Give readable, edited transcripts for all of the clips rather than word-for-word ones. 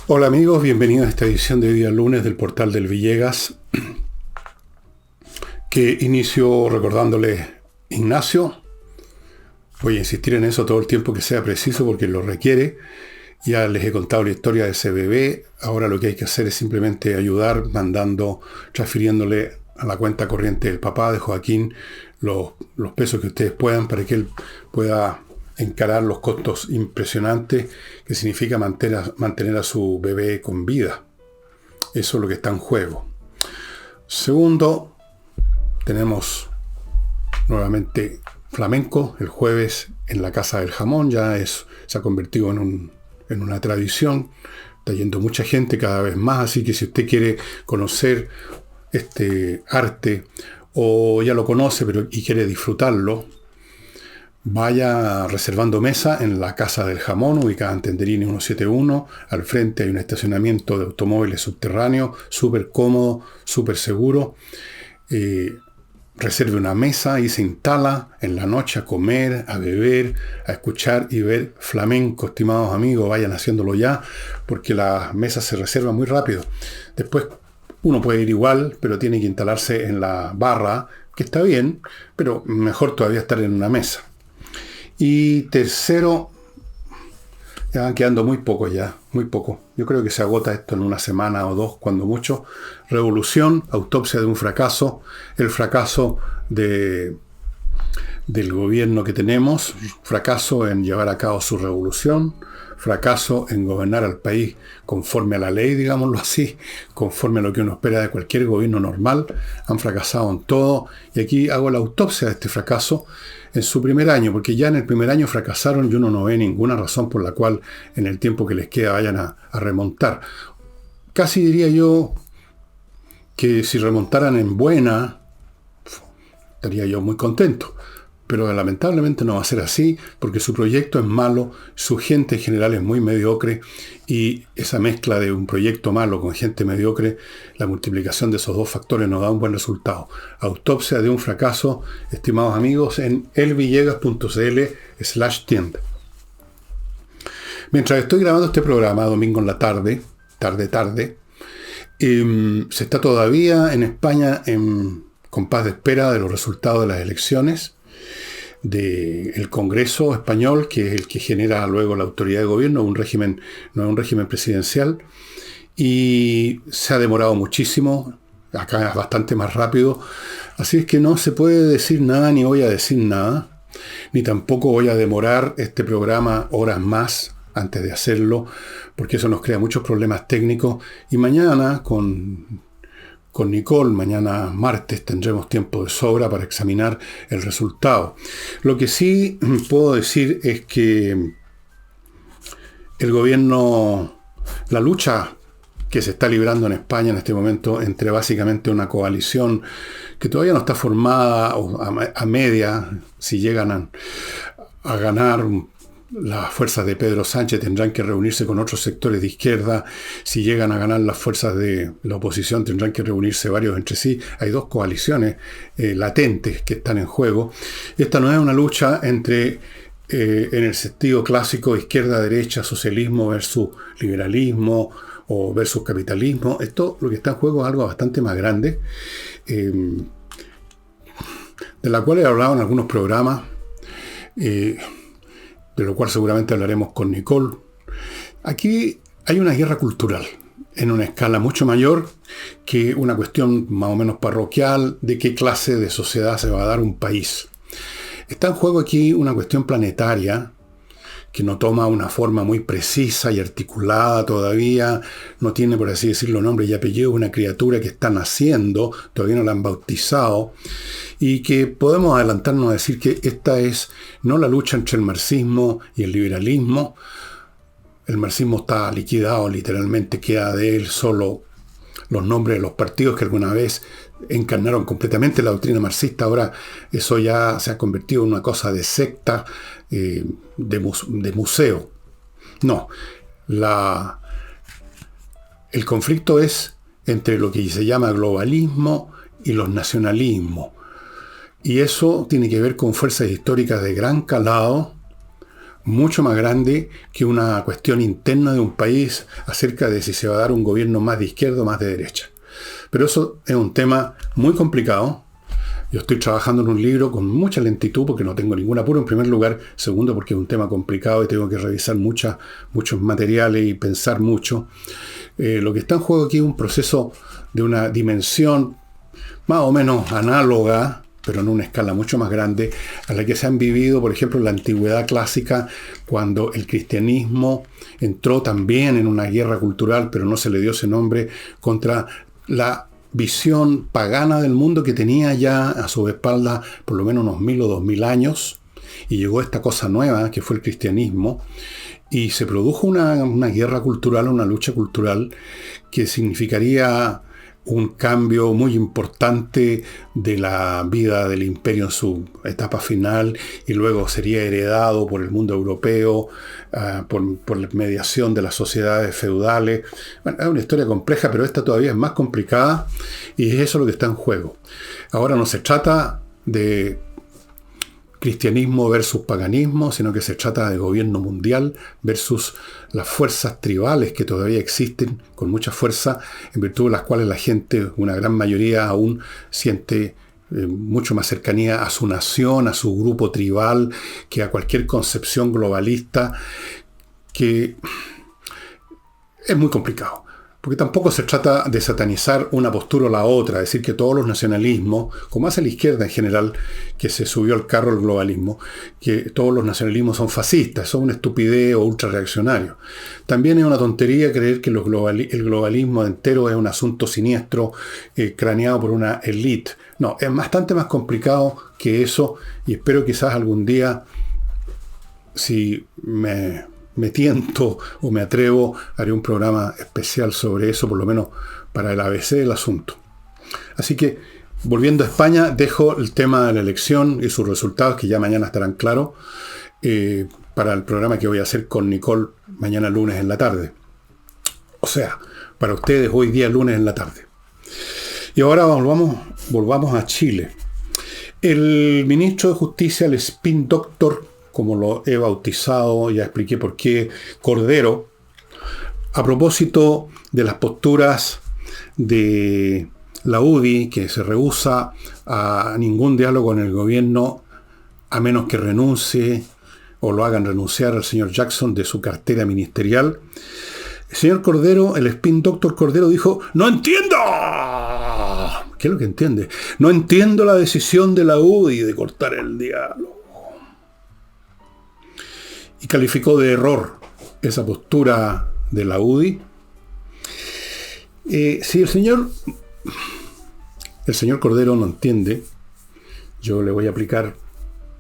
Hola amigos, bienvenidos a esta edición de día lunes del Portal del Villegas, que inicio recordándole Ignacio. Voy a insistir en eso todo el tiempo que sea preciso porque lo requiere. Ya les he contado la historia de ese bebé. Ahora lo que hay que hacer es simplemente ayudar, transfiriéndole a la cuenta corriente del papá de Joaquín los pesos que ustedes puedan para que él pueda encarar los costos impresionantes que significa mantener a su bebé con vida. Eso es lo que está en juego. Una tenemos nuevamente flamenco el jueves en la Casa del Jamón. Se ha convertido en una tradición. Está yendo mucha gente cada vez más, así que si usted quiere conocer este arte o ya lo conoce y quiere disfrutarlo, vaya reservando mesa en la Casa del Jamón, ubicada en Tenderini 171. Al frente hay un estacionamiento de automóviles subterráneo, súper cómodo, súper seguro. Reserve una mesa y se instala en la noche a comer, a beber, a escuchar y ver flamenco. Estimados amigos, vayan haciéndolo ya, porque las mesas se reservan muy rápido. Después uno puede ir igual, pero tiene que instalarse en la barra, que está bien, pero mejor todavía estar en una mesa. Y tercero, ya van quedando muy poco. Yo creo que se agota esto en una semana o dos, cuando mucho. Revolución, autopsia de un fracaso, el fracaso del gobierno que tenemos, fracaso en llevar a cabo su revolución, fracaso en gobernar al país conforme a la ley, digámoslo así, conforme a lo que uno espera de cualquier gobierno normal. Han fracasado en todo, y aquí hago la autopsia de este fracaso en su primer año, porque ya en el primer año fracasaron y uno no ve ninguna razón por la cual en el tiempo que les queda vayan a remontar. Casi diría yo que si remontaran en buena, estaría yo muy contento. Pero lamentablemente no va a ser así, porque su proyecto es malo, su gente en general es muy mediocre, y esa mezcla de un proyecto malo con gente mediocre, la multiplicación de esos dos factores nos da un buen resultado. Autopsia de un fracaso, estimados amigos, en elvillegas.cl/tienda. Mientras estoy grabando este programa, domingo en la tarde, se está todavía en España en compás de espera de los resultados de las elecciones del Congreso español, que es el que genera luego la autoridad de gobierno. No es un régimen presidencial, y se ha demorado muchísimo. Acá es bastante más rápido, así es que no se puede decir nada, ni voy a decir nada, ni tampoco voy a demorar este programa horas más antes de hacerlo, porque eso nos crea muchos problemas técnicos. Y mañana con Nicole, mañana martes, tendremos tiempo de sobra para examinar el resultado. Lo que sí puedo decir es que el gobierno, la lucha que se está librando en España en este momento entre básicamente una coalición que todavía no está formada, o a media, si llegan a ganar. Las fuerzas de Pedro Sánchez tendrán que reunirse con otros sectores de izquierda. Si llegan a ganar las fuerzas de la oposición, tendrán que reunirse varios entre sí. Hay dos coaliciones latentes que están en juego. Esta no es una lucha entre, en el sentido clásico, izquierda-derecha, socialismo versus liberalismo o versus capitalismo. Esto, lo que está en juego, es algo bastante más grande, de la cual he hablado en algunos programas, de lo cual seguramente hablaremos con Nicole. Aquí hay una guerra cultural en una escala mucho mayor que una cuestión más o menos parroquial de qué clase de sociedad se va a dar un país. Está en juego aquí una cuestión planetaria que no toma una forma muy precisa y articulada todavía, no tiene, por así decirlo, nombre y apellido, una criatura que está naciendo, todavía no la han bautizado, y que podemos adelantarnos a decir que esta es no la lucha entre el marxismo y el liberalismo. El marxismo está liquidado, literalmente queda de él solo los nombres de los partidos que alguna vez encarnaron completamente la doctrina marxista. Ahora eso ya se ha convertido en una cosa de secta, de museo. No, el conflicto es entre lo que se llama globalismo y los nacionalismos. Y eso tiene que ver con fuerzas históricas de gran calado, mucho más grande que una cuestión interna de un país acerca de si se va a dar un gobierno más de izquierda o más de derecha. Pero eso es un tema muy complicado. Yo estoy trabajando en un libro con mucha lentitud porque no tengo ningún apuro, en primer lugar. Segundo, porque es un tema complicado y tengo que revisar muchos materiales y pensar mucho. Lo que está en juego aquí es un proceso de una dimensión más o menos análoga, pero en una escala mucho más grande, a la que se han vivido, por ejemplo, en la antigüedad clásica, cuando el cristianismo entró también en una guerra cultural, pero no se le dio ese nombre, contra la visión pagana del mundo que tenía ya a su espalda por lo menos unos 1000 o 2000 años, y llegó esta cosa nueva, que fue el cristianismo, y se produjo una guerra cultural, una lucha cultural, que significaría un cambio muy importante de la vida del imperio en su etapa final, y luego sería heredado por el mundo europeo, por la mediación de las sociedades feudales. Bueno, es una historia compleja, pero esta todavía es más complicada, y es eso lo que está en juego. Ahora no se trata de cristianismo versus paganismo, sino que se trata de gobierno mundial versus las fuerzas tribales que todavía existen con mucha fuerza, en virtud de las cuales la gente, una gran mayoría, aún siente mucho más cercanía a su nación, a su grupo tribal, que a cualquier concepción globalista, que es muy complicado. Porque tampoco se trata de satanizar una postura o la otra, decir que todos los nacionalismos, como hace la izquierda en general, que se subió al carro del globalismo, que todos los nacionalismos son fascistas, son una estupidez o ultrarreaccionario. También es una tontería creer que el globalismo entero es un asunto siniestro, craneado por una élite. No, es bastante más complicado que eso, y espero quizás algún día, si me tiento o me atrevo, haré un programa especial sobre eso, por lo menos para el ABC del asunto. Así que, volviendo a España, dejo el tema de la elección y sus resultados, que ya mañana estarán claros, para el programa que voy a hacer con Nicole mañana lunes en la tarde. O sea, para ustedes hoy día lunes en la tarde. Y ahora volvamos a Chile. El ministro de Justicia, el spin doctor, como lo he bautizado, ya expliqué por qué, Cordero, a propósito de las posturas de la UDI, que se rehúsa a ningún diálogo con el gobierno, a menos que renuncie o lo hagan renunciar al señor Jackson de su cartera ministerial. El señor Cordero, el spin doctor Cordero, dijo: ¡No entiendo! ¿Qué es lo que entiende? No entiendo la decisión de la UDI de cortar el diálogo. Y calificó de error esa postura de la UDI. Si el señor Cordero no entiende, yo le voy a aplicar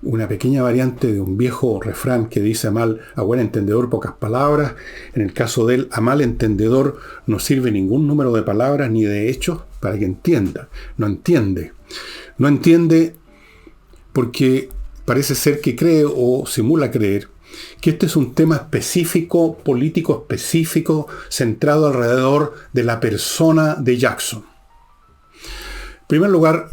una pequeña variante de un viejo refrán que dice: a buen entendedor pocas palabras. En el caso de él, a mal entendedor no sirve ningún número de palabras ni de hechos para que entienda. No entiende porque parece ser que cree o simula creer que este es un tema específico, político específico, centrado alrededor de la persona de Jackson. En primer lugar,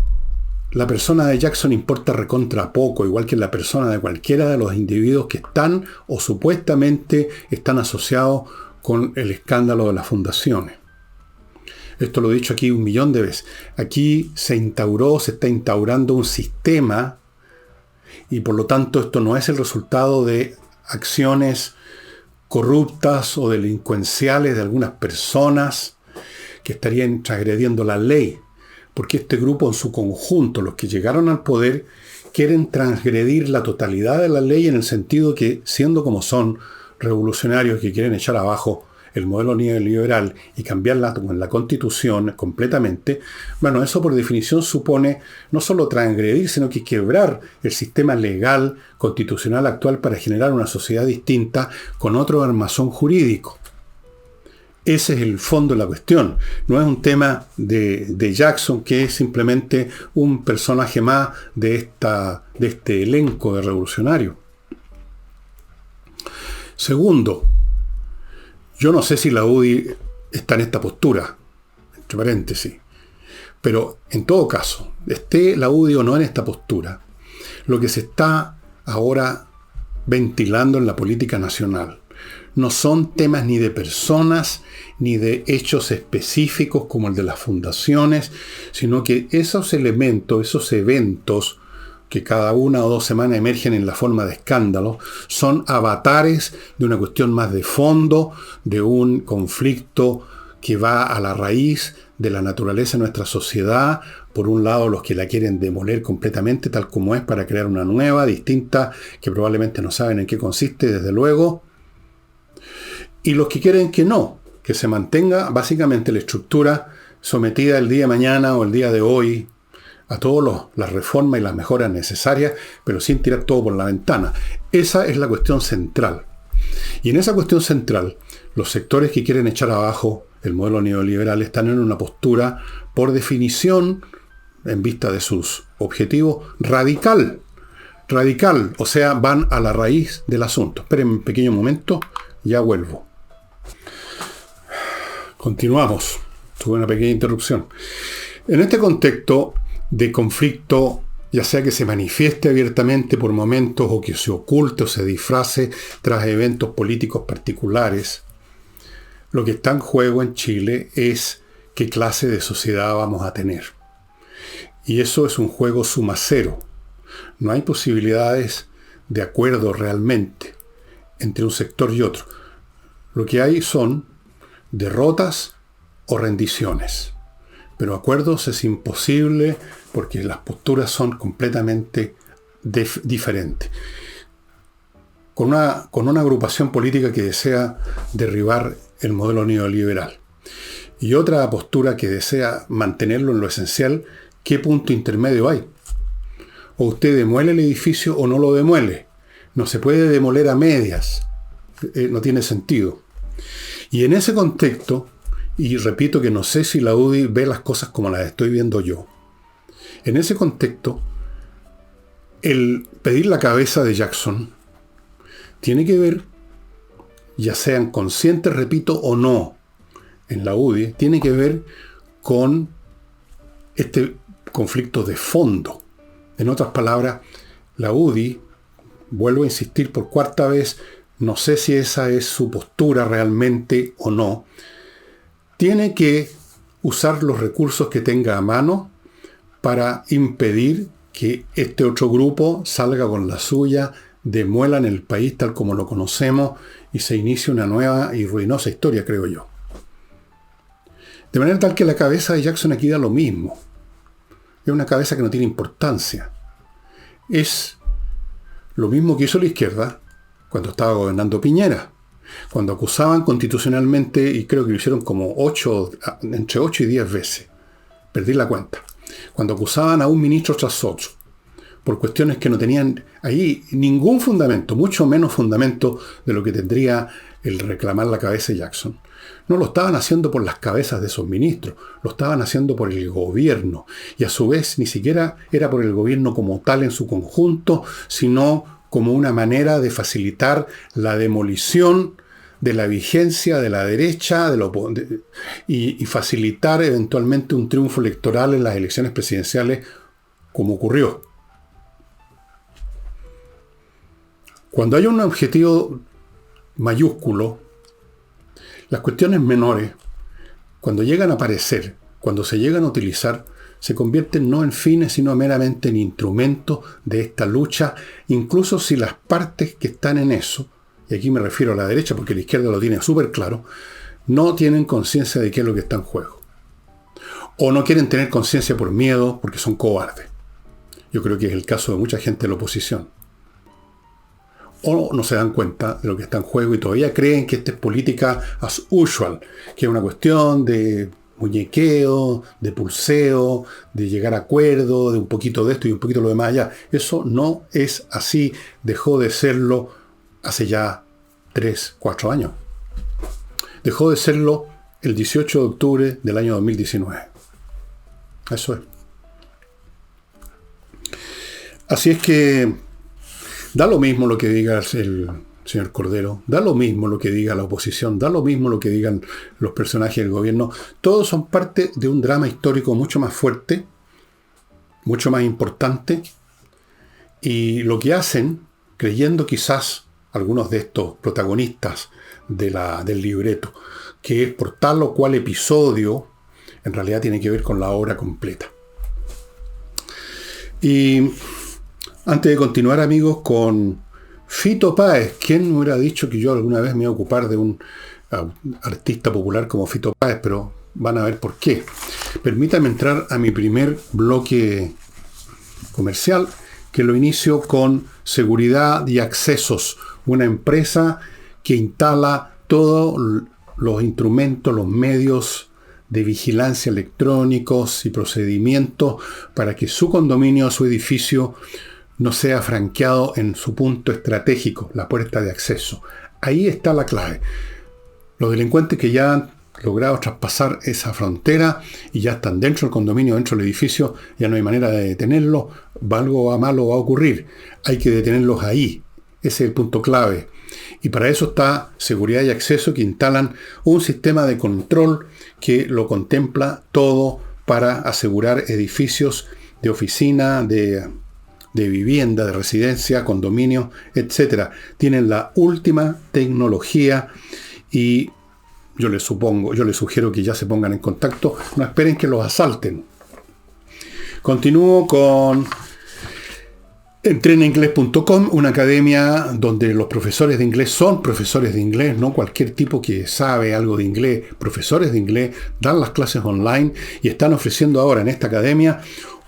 la persona de Jackson importa recontra poco, igual que la persona de cualquiera de los individuos que están o supuestamente están asociados con el escándalo de las fundaciones. Esto lo he dicho aquí 1.000.000 de veces. Aquí se está instaurando un sistema, y por lo tanto esto no es el resultado de acciones corruptas o delincuenciales de algunas personas que estarían transgrediendo la ley, porque este grupo en su conjunto, los que llegaron al poder, quieren transgredir la totalidad de la ley, en el sentido que, siendo como son revolucionarios que quieren echar abajo el modelo neoliberal y cambiarla con la Constitución completamente, bueno, eso por definición supone no solo transgredir, sino que quebrar el sistema legal constitucional actual para generar una sociedad distinta con otro armazón jurídico. Ese es el fondo de la cuestión. No es un tema de Jackson, que es simplemente un personaje más de este elenco de revolucionarios. Segundo, yo no sé si la UDI está en esta postura, entre paréntesis, pero en todo caso, esté la UDI o no en esta postura, lo que se está ahora ventilando en la política nacional no son temas ni de personas, ni de hechos específicos como el de las fundaciones, sino que esos elementos, esos eventos que cada 1 o 2 semanas emergen en la forma de escándalo, son avatares de una cuestión más de fondo, de un conflicto que va a la raíz de la naturaleza de nuestra sociedad. Por un lado, los que la quieren demoler completamente tal como es para crear una nueva, distinta, que probablemente no saben en qué consiste, desde luego. Y los que quieren que no, que se mantenga básicamente la estructura sometida el día de mañana o el día de hoy a todas las reformas y las mejoras necesarias, pero sin tirar todo por la ventana. Esa es la cuestión central. Y en esa cuestión central, los sectores que quieren echar abajo el modelo neoliberal están en una postura, por definición, en vista de sus objetivos, radical. Radical, o sea, van a la raíz del asunto. Esperen un pequeño momento, ya vuelvo. Continuamos. Tuve una pequeña interrupción. En este contexto de conflicto, ya sea que se manifieste abiertamente por momentos o que se oculte o se disfrace tras eventos políticos particulares, lo que está en juego en Chile es qué clase de sociedad vamos a tener. Y eso es un juego suma cero. No hay posibilidades de acuerdo realmente entre un sector y otro. Lo que hay son derrotas o rendiciones. Pero acuerdos es imposible porque las posturas son completamente diferentes. Con una agrupación política que desea derribar el modelo neoliberal y otra postura que desea mantenerlo en lo esencial, ¿qué punto intermedio hay? O usted demuele el edificio o no lo demuele. No se puede demoler a medias. No tiene sentido. Y en ese contexto, y repito que no sé si la UDI ve las cosas como las estoy viendo yo, en ese contexto, el pedir la cabeza de Jackson tiene que ver, ya sean conscientes, repito, o no, en la UDI, tiene que ver con este conflicto de fondo. En otras palabras, la UDI, vuelvo a insistir por 4ª vez, no sé si esa es su postura realmente o no, tiene que usar los recursos que tenga a mano para impedir que este otro grupo salga con la suya, demuelan el país tal como lo conocemos y se inicie una nueva y ruinosa historia, creo yo. De manera tal que la cabeza de Jackson aquí da lo mismo. Es una cabeza que no tiene importancia. Es lo mismo que hizo la izquierda cuando estaba gobernando Piñera. Cuando acusaban constitucionalmente, y creo que lo hicieron como entre 8 y 10 veces. Perdí la cuenta. Cuando acusaban a un ministro tras otro, por cuestiones que no tenían ahí ningún fundamento, mucho menos fundamento de lo que tendría el reclamar la cabeza de Jackson. No lo estaban haciendo por las cabezas de esos ministros, lo estaban haciendo por el gobierno. Y a su vez ni siquiera era por el gobierno como tal en su conjunto, sino como una manera de facilitar la demolición de la vigencia de la derecha y facilitar eventualmente un triunfo electoral en las elecciones presidenciales, como ocurrió. Cuando hay un objetivo mayúsculo, las cuestiones menores, cuando llegan a aparecer, cuando se llegan a utilizar, se convierten no en fines, sino meramente en instrumentos de esta lucha, incluso si las partes que están en eso, y aquí me refiero a la derecha porque la izquierda lo tiene súper claro, no tienen conciencia de qué es lo que está en juego. O no quieren tener conciencia por miedo, porque son cobardes. Yo creo que es el caso de mucha gente de la oposición. O no se dan cuenta de lo que está en juego y todavía creen que esta es política as usual, que es una cuestión de muñequeo, de pulseo, de llegar a acuerdo, de un poquito de esto y un poquito de lo demás allá. Eso no es así, dejó de serlo hace ya 3, 4 años. Dejó de serlo el 18 de octubre del año 2019. Eso es. Así es que da lo mismo lo que diga el señor Cordero, da lo mismo lo que diga la oposición, da lo mismo lo que digan los personajes del gobierno. Todos son parte de un drama histórico mucho más fuerte, mucho más importante. Y lo que hacen, creyendo quizás algunos de estos protagonistas del libreto, que es por tal o cual episodio, en realidad tiene que ver con la obra completa. Y antes de continuar, amigos, con Fito Páez, ¿quién me hubiera dicho que yo alguna vez me iba a ocupar de un artista popular como Fito Páez? Pero van a ver por qué. Permítanme entrar a mi primer bloque comercial, que lo inicio con Seguridad y Accesos, una empresa que instala todos los instrumentos, los medios de vigilancia electrónicos y procedimientos para que su condominio, su edificio, no sea franqueado en su punto estratégico, la puerta de acceso. Ahí está la clave. Los delincuentes que ya han logrado traspasar esa frontera y ya están dentro del condominio, dentro del edificio, ya no hay manera de detenerlos, algo malo va a ocurrir. Hay que detenerlos ahí. Ese es el punto clave. Y para eso está Seguridad y Acceso, que instalan un sistema de control que lo contempla todo para asegurar edificios de oficina, de vivienda, de residencia, condominio, etc. Tienen la última tecnología y yo les sugiero que ya se pongan en contacto. No esperen que los asalten. Continúo con entreninglés.com, una academia donde los profesores de inglés son profesores de inglés, no cualquier tipo que sabe algo de inglés. Profesores de inglés dan las clases online y están ofreciendo ahora en esta academia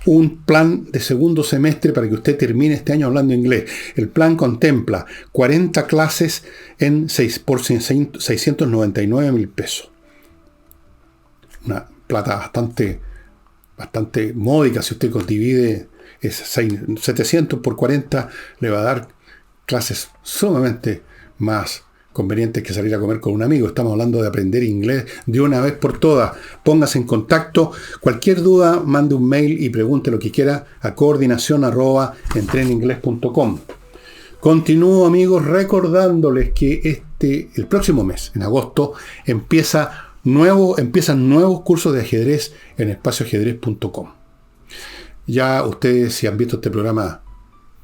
un plan de segundo semestre para que usted termine este año hablando inglés. El plan contempla 40 clases por 699.000 pesos. Una plata bastante módica. Si usted divide 700 por 40, le va a dar clases sumamente más convenientes que salir a comer con un amigo. Estamos hablando de aprender inglés de una vez por todas. Póngase en contacto. Cualquier duda, mande un mail y pregunte lo que quiera a coordinación@entreninglés.com. Continúo, amigos, recordándoles que el próximo mes, en agosto, empiezan nuevos cursos de ajedrez en espacioajedrez.com. Ya ustedes, si han visto este programa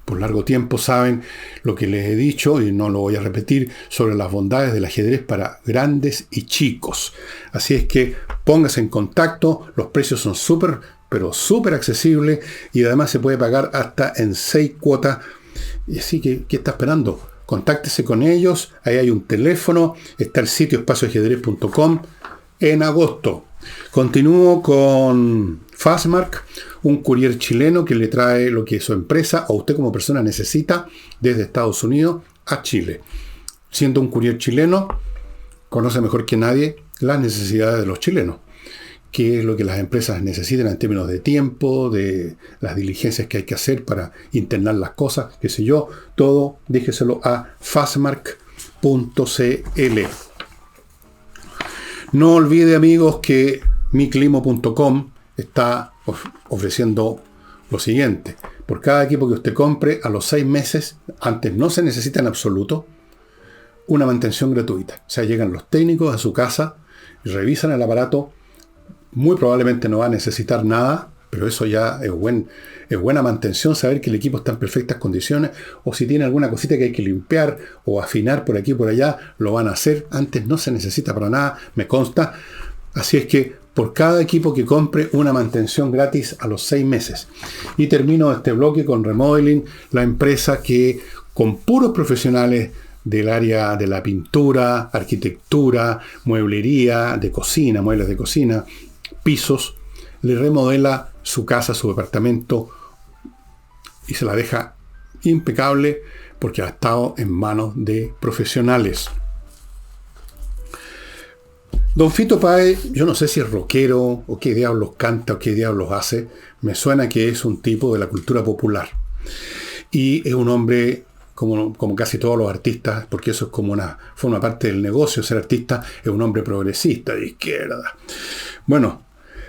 por largo tiempo, saben lo que les he dicho y no lo voy a repetir sobre las bondades del ajedrez para grandes y chicos. Así es que póngase en contacto, los precios son súper accesibles y además se puede pagar hasta en 6 cuotas. Y así que, ¿qué está esperando? Contáctese con ellos, ahí hay un teléfono, está el sitio espacioajedrez.com en agosto. Continúo con Fastmark, un courier chileno que le trae lo que su empresa o usted como persona necesita desde Estados Unidos a Chile. Siendo un courier chileno, conoce mejor que nadie las necesidades de los chilenos, qué es lo que las empresas necesitan en términos de tiempo, de las diligencias que hay que hacer para internar las cosas, qué sé yo, todo déjeselo a fastmark.cl. No olvide, amigos, que miclimo.com está ofreciendo lo siguiente. Por cada equipo que usted compre, a los 6 meses, antes no se necesita en absoluto, una mantención gratuita. O sea, llegan los técnicos a su casa, revisan el aparato, muy probablemente no va a necesitar nada, pero eso ya es buena mantención, saber que el equipo está en perfectas condiciones, o si tiene alguna cosita que hay que limpiar o afinar por aquí y por allá, lo van a hacer. Antes no se necesita para nada, me consta. Así es que por cada equipo que compre, una mantención gratis a los 6 meses. Y termino este bloque con Remodeling, la empresa que con puros profesionales del área de la pintura, arquitectura, mueblería, de cocina, muebles de cocina, pisos, le remodela su casa, su departamento y se la deja impecable porque ha estado en manos de profesionales. Don Fito Páez, yo no sé si es rockero o qué diablos canta o qué diablos hace. Me suena que es un tipo de la cultura popular. Y es un hombre, como casi todos los artistas, porque eso es como forma parte del negocio, ser artista, es un hombre progresista, de izquierda. Bueno,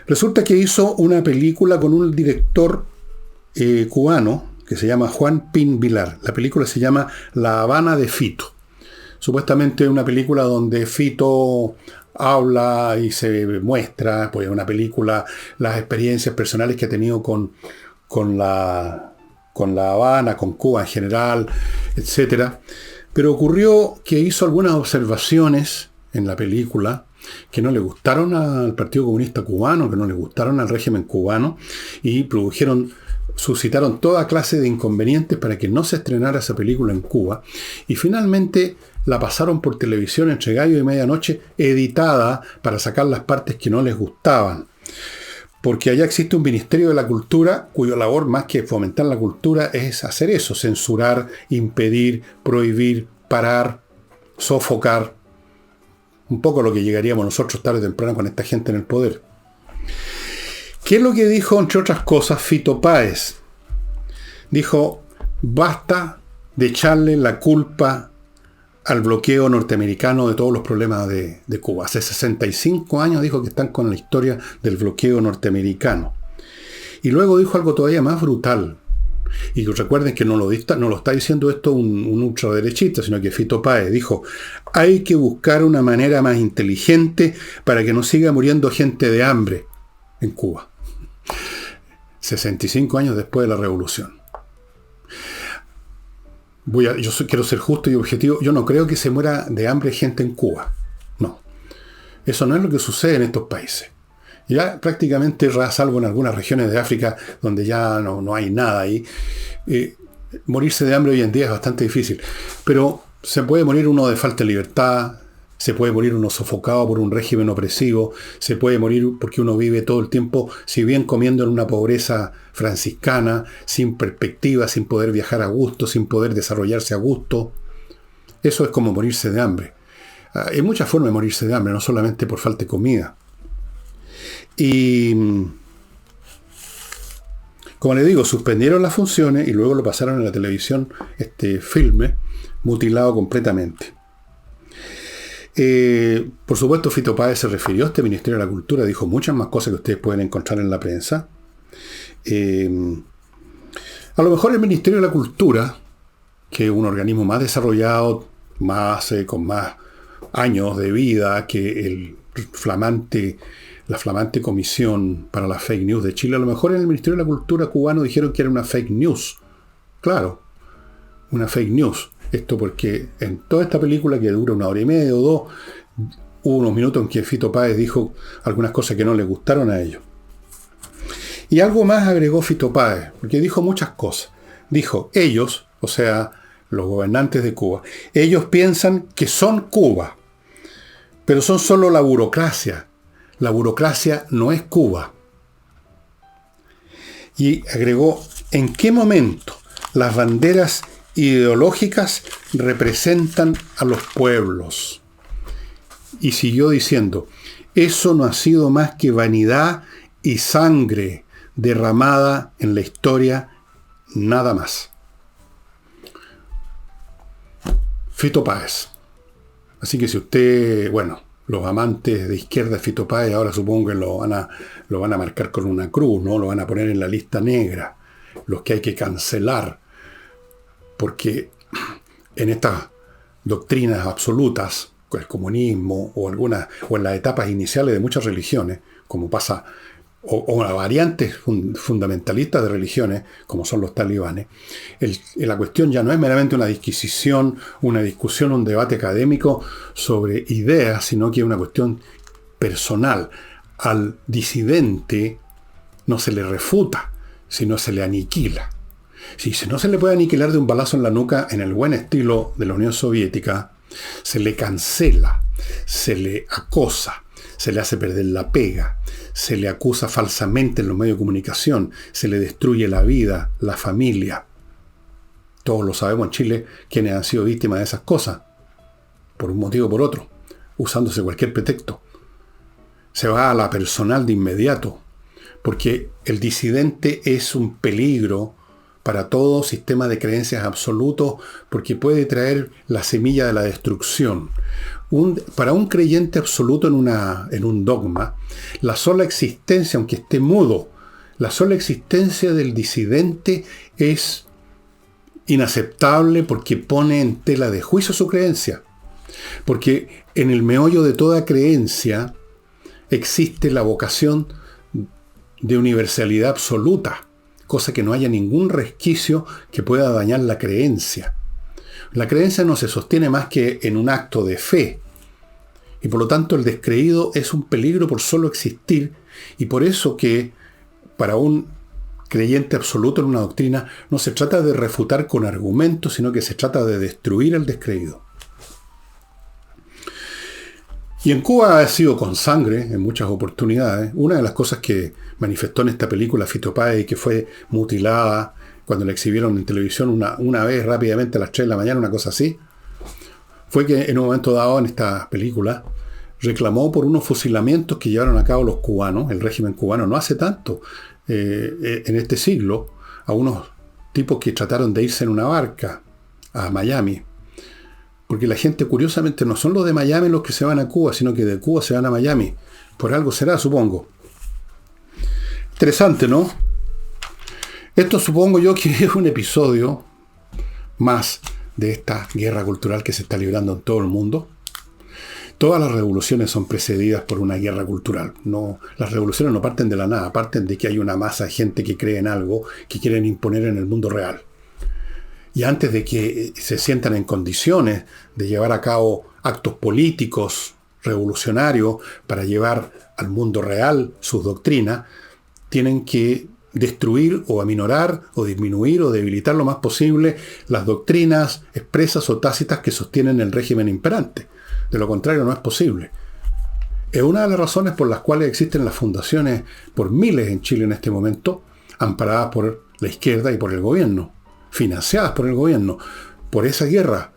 resulta que hizo una película con un director cubano que se llama Juan Pin Vilar. La película se llama La Habana de Fito. Supuestamente una película donde Fito habla y se muestra, pues una película, las experiencias personales que ha tenido con la Habana, con Cuba en general, etc. Pero ocurrió que hizo algunas observaciones en la película que no le gustaron al Partido Comunista Cubano, que no le gustaron al régimen cubano, y suscitaron toda clase de inconvenientes para que no se estrenara esa película en Cuba, y finalmente la pasaron por televisión entre gallo y medianoche, editada para sacar las partes que no les gustaban. Porque allá existe un Ministerio de la Cultura cuya labor, más que fomentar la cultura, es hacer eso: censurar, impedir, prohibir, parar, sofocar. Un poco lo que llegaríamos nosotros tarde o temprano con esta gente en el poder. ¿Qué es lo que dijo, entre otras cosas, Fito Páez? Dijo: basta de echarle la culpa al bloqueo norteamericano de todos los problemas de Cuba. Hace 65 años dijo que están con la historia del bloqueo norteamericano. Y luego dijo algo todavía más brutal. Y recuerden que no lo está diciendo esto un ultraderechista, sino que Fito Páez dijo: hay que buscar una manera más inteligente para que no siga muriendo gente de hambre en Cuba. 65 años después de la revolución. Quiero ser justo y objetivo. Yo no creo que se muera de hambre gente en Cuba. No. Eso no es lo que sucede en estos países. Ya prácticamente, salvo en algunas regiones de África donde ya no hay nada ahí, morirse de hambre hoy en día es bastante difícil. Pero se puede morir uno de falta de libertad, se puede morir uno sofocado por un régimen opresivo, se puede morir porque uno vive todo el tiempo, si bien comiendo en una pobreza franciscana, sin perspectiva, sin poder viajar a gusto, sin poder desarrollarse a gusto. Eso es como morirse de hambre. Hay muchas formas de morirse de hambre, no solamente por falta de comida. Y, como le digo, suspendieron las funciones y luego lo pasaron en la televisión, este filme, mutilado completamente. Por supuesto, Fito Páez se refirió a este Ministerio de la Cultura, dijo muchas más cosas que ustedes pueden encontrar en la prensa. A lo mejor el Ministerio de la Cultura, que es un organismo más desarrollado, con más años de vida que la flamante Comisión para la Fake News de Chile, a lo mejor en el Ministerio de la Cultura cubano dijeron que era una fake news. Claro, una fake news. Esto porque en toda esta película, que dura 1 hora y media o 2, hubo unos minutos en que Fito Páez dijo algunas cosas que no le gustaron a ellos. Y algo más agregó Fito Páez, porque dijo muchas cosas. Dijo: ellos, o sea, los gobernantes de Cuba, ellos piensan que son Cuba, pero son solo la burocracia. La burocracia no es Cuba. Y agregó: ¿en qué momento las banderas ideológicas representan a los pueblos? Y siguió diciendo: eso no ha sido más que vanidad y sangre derramada en la historia, nada más. Fito Páez. Así que si usted, los amantes de izquierda de Fito Páez ahora supongo que lo van a marcar con una cruz, ¿no? Lo van a poner en la lista negra, los que hay que cancelar, porque en estas doctrinas absolutas, el comunismo o en las etapas iniciales de muchas religiones, como pasa, o variantes fundamentalistas de religiones, como son los talibanes, la cuestión ya no es meramente una disquisición, una discusión, un debate académico sobre ideas, sino que es una cuestión personal. Al disidente no se le refuta, sino se le aniquila. Si no se le puede aniquilar de un balazo en la nuca en el buen estilo de la Unión Soviética, se le cancela, se le acosa, se le hace perder la pega, se le acusa falsamente en los medios de comunicación, se le destruye la vida, la familia. Todos lo sabemos en Chile, quienes han sido víctimas de esas cosas, por un motivo o por otro, usándose cualquier pretexto. Se va a la personal de inmediato, porque el disidente es un peligro para todo sistema de creencias absoluto, porque puede traer la semilla de la destrucción. Para un creyente absoluto en un dogma, la sola existencia, aunque esté mudo, la sola existencia del disidente es inaceptable, porque pone en tela de juicio su creencia. Porque en el meollo de toda creencia existe la vocación de universalidad absoluta, cosa que no haya ningún resquicio que pueda dañar la creencia. La creencia no se sostiene más que en un acto de fe. Y por lo tanto el descreído es un peligro por solo existir. Y por eso que para un creyente absoluto en una doctrina no se trata de refutar con argumentos, sino que se trata de destruir al descreído. Y en Cuba ha sido con sangre en muchas oportunidades. Una de las cosas que manifestó en esta película Fito Páez, que fue mutilada cuando la exhibieron en televisión una vez rápidamente a las 3 de la mañana, una cosa así, fue que en un momento dado en esta película reclamó por unos fusilamientos que llevaron a cabo los cubanos, el régimen cubano, no hace tanto, en este siglo, a unos tipos que trataron de irse en una barca a Miami. Porque la gente, curiosamente, no son los de Miami los que se van a Cuba, sino que de Cuba se van a Miami. Por algo será, supongo. Interesante, ¿no? Esto supongo yo que es un episodio más de esta guerra cultural que se está librando en todo el mundo. Todas las revoluciones son precedidas por una guerra cultural. No, las revoluciones no parten de la nada, parten de que hay una masa de gente que cree en algo que quieren imponer en el mundo real. Y antes de que se sientan en condiciones de llevar a cabo actos políticos revolucionarios para llevar al mundo real sus doctrinas, tienen que destruir o aminorar o disminuir o debilitar lo más posible las doctrinas expresas o tácitas que sostienen el régimen imperante. De lo contrario no es posible. Es una de las razones por las cuales existen las fundaciones por miles en Chile en este momento, amparadas por la izquierda y por el gobierno, financiadas por el gobierno, por esa guerra,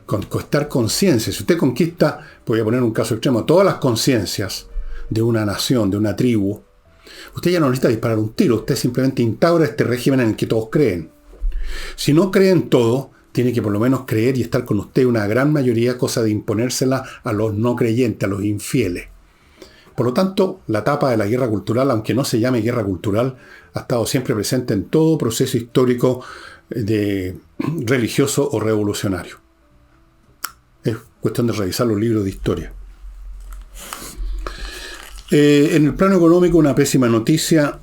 conquistar conciencia. Si usted conquista, voy a poner un caso extremo, todas las conciencias de una nación, de una tribu, usted ya no necesita disparar un tiro, usted simplemente instaura este régimen en el que todos creen. Si no creen todo, tiene que por lo menos creer y estar con usted una gran mayoría, cosa de imponérsela a los no creyentes, a los infieles. Por lo tanto, la etapa de la guerra cultural, aunque no se llame guerra cultural, ha estado siempre presente en todo proceso histórico religioso o revolucionario. Es cuestión de revisar los libros de historia. En el plano económico, una pésima noticia.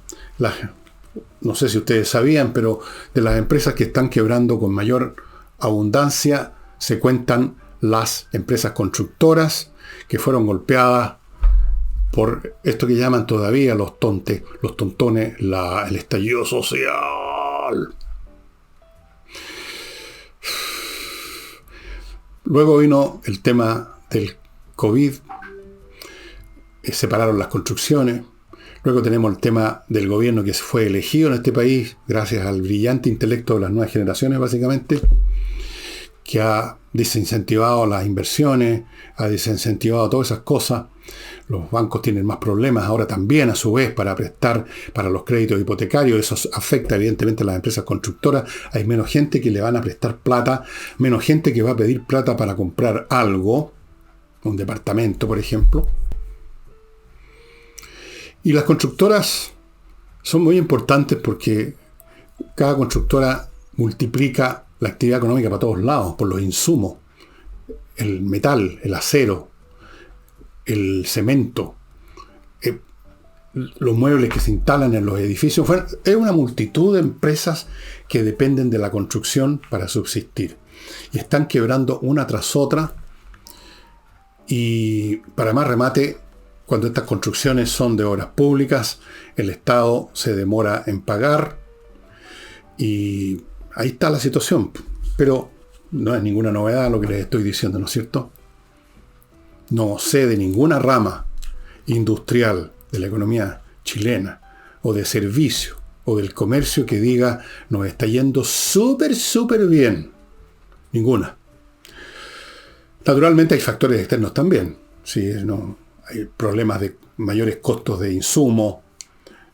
No sé si ustedes sabían, pero de las empresas que están quebrando con mayor abundancia se cuentan las empresas constructoras que fueron golpeadas por esto que llaman todavía los tontones, el estallido social. Luego vino el tema del COVID, se pararon las construcciones. Luego tenemos el tema del gobierno que fue elegido en este país gracias al brillante intelecto de las nuevas generaciones, básicamente, que ha desincentivado las inversiones, ha desincentivado todas esas cosas. Los bancos tienen más problemas ahora también, a su vez, para prestar para los créditos hipotecarios. Eso afecta evidentemente a las empresas constructoras. Hay menos gente que le van a prestar plata, menos gente que va a pedir plata para comprar algo, un departamento, por ejemplo. Y las constructoras son muy importantes porque cada constructora multiplica la actividad económica para todos lados, por los insumos, el metal, el acero, el cemento, los muebles que se instalan en los edificios. Es una multitud de empresas que dependen de la construcción para subsistir. Y están quebrando una tras otra. Y para más remate, cuando estas construcciones son de obras públicas, el Estado se demora en pagar. Y ahí está la situación. Pero no es ninguna novedad lo que les estoy diciendo, ¿no es cierto? No sé de ninguna rama industrial de la economía chilena, o de servicio, o del comercio que diga nos está yendo súper bien. Ninguna. Naturalmente hay factores externos también. Sí, no, hay problemas de mayores costos de insumo.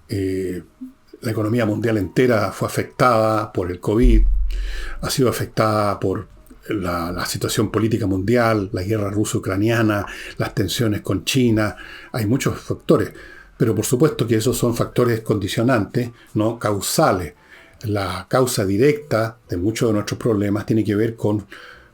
La economía mundial entera fue afectada por el COVID. Ha sido afectada por la situación política mundial, la guerra ruso-ucraniana, las tensiones con China. Hay muchos factores, pero por supuesto que esos son factores condicionantes, no causales. La causa directa de muchos de nuestros problemas tiene que ver con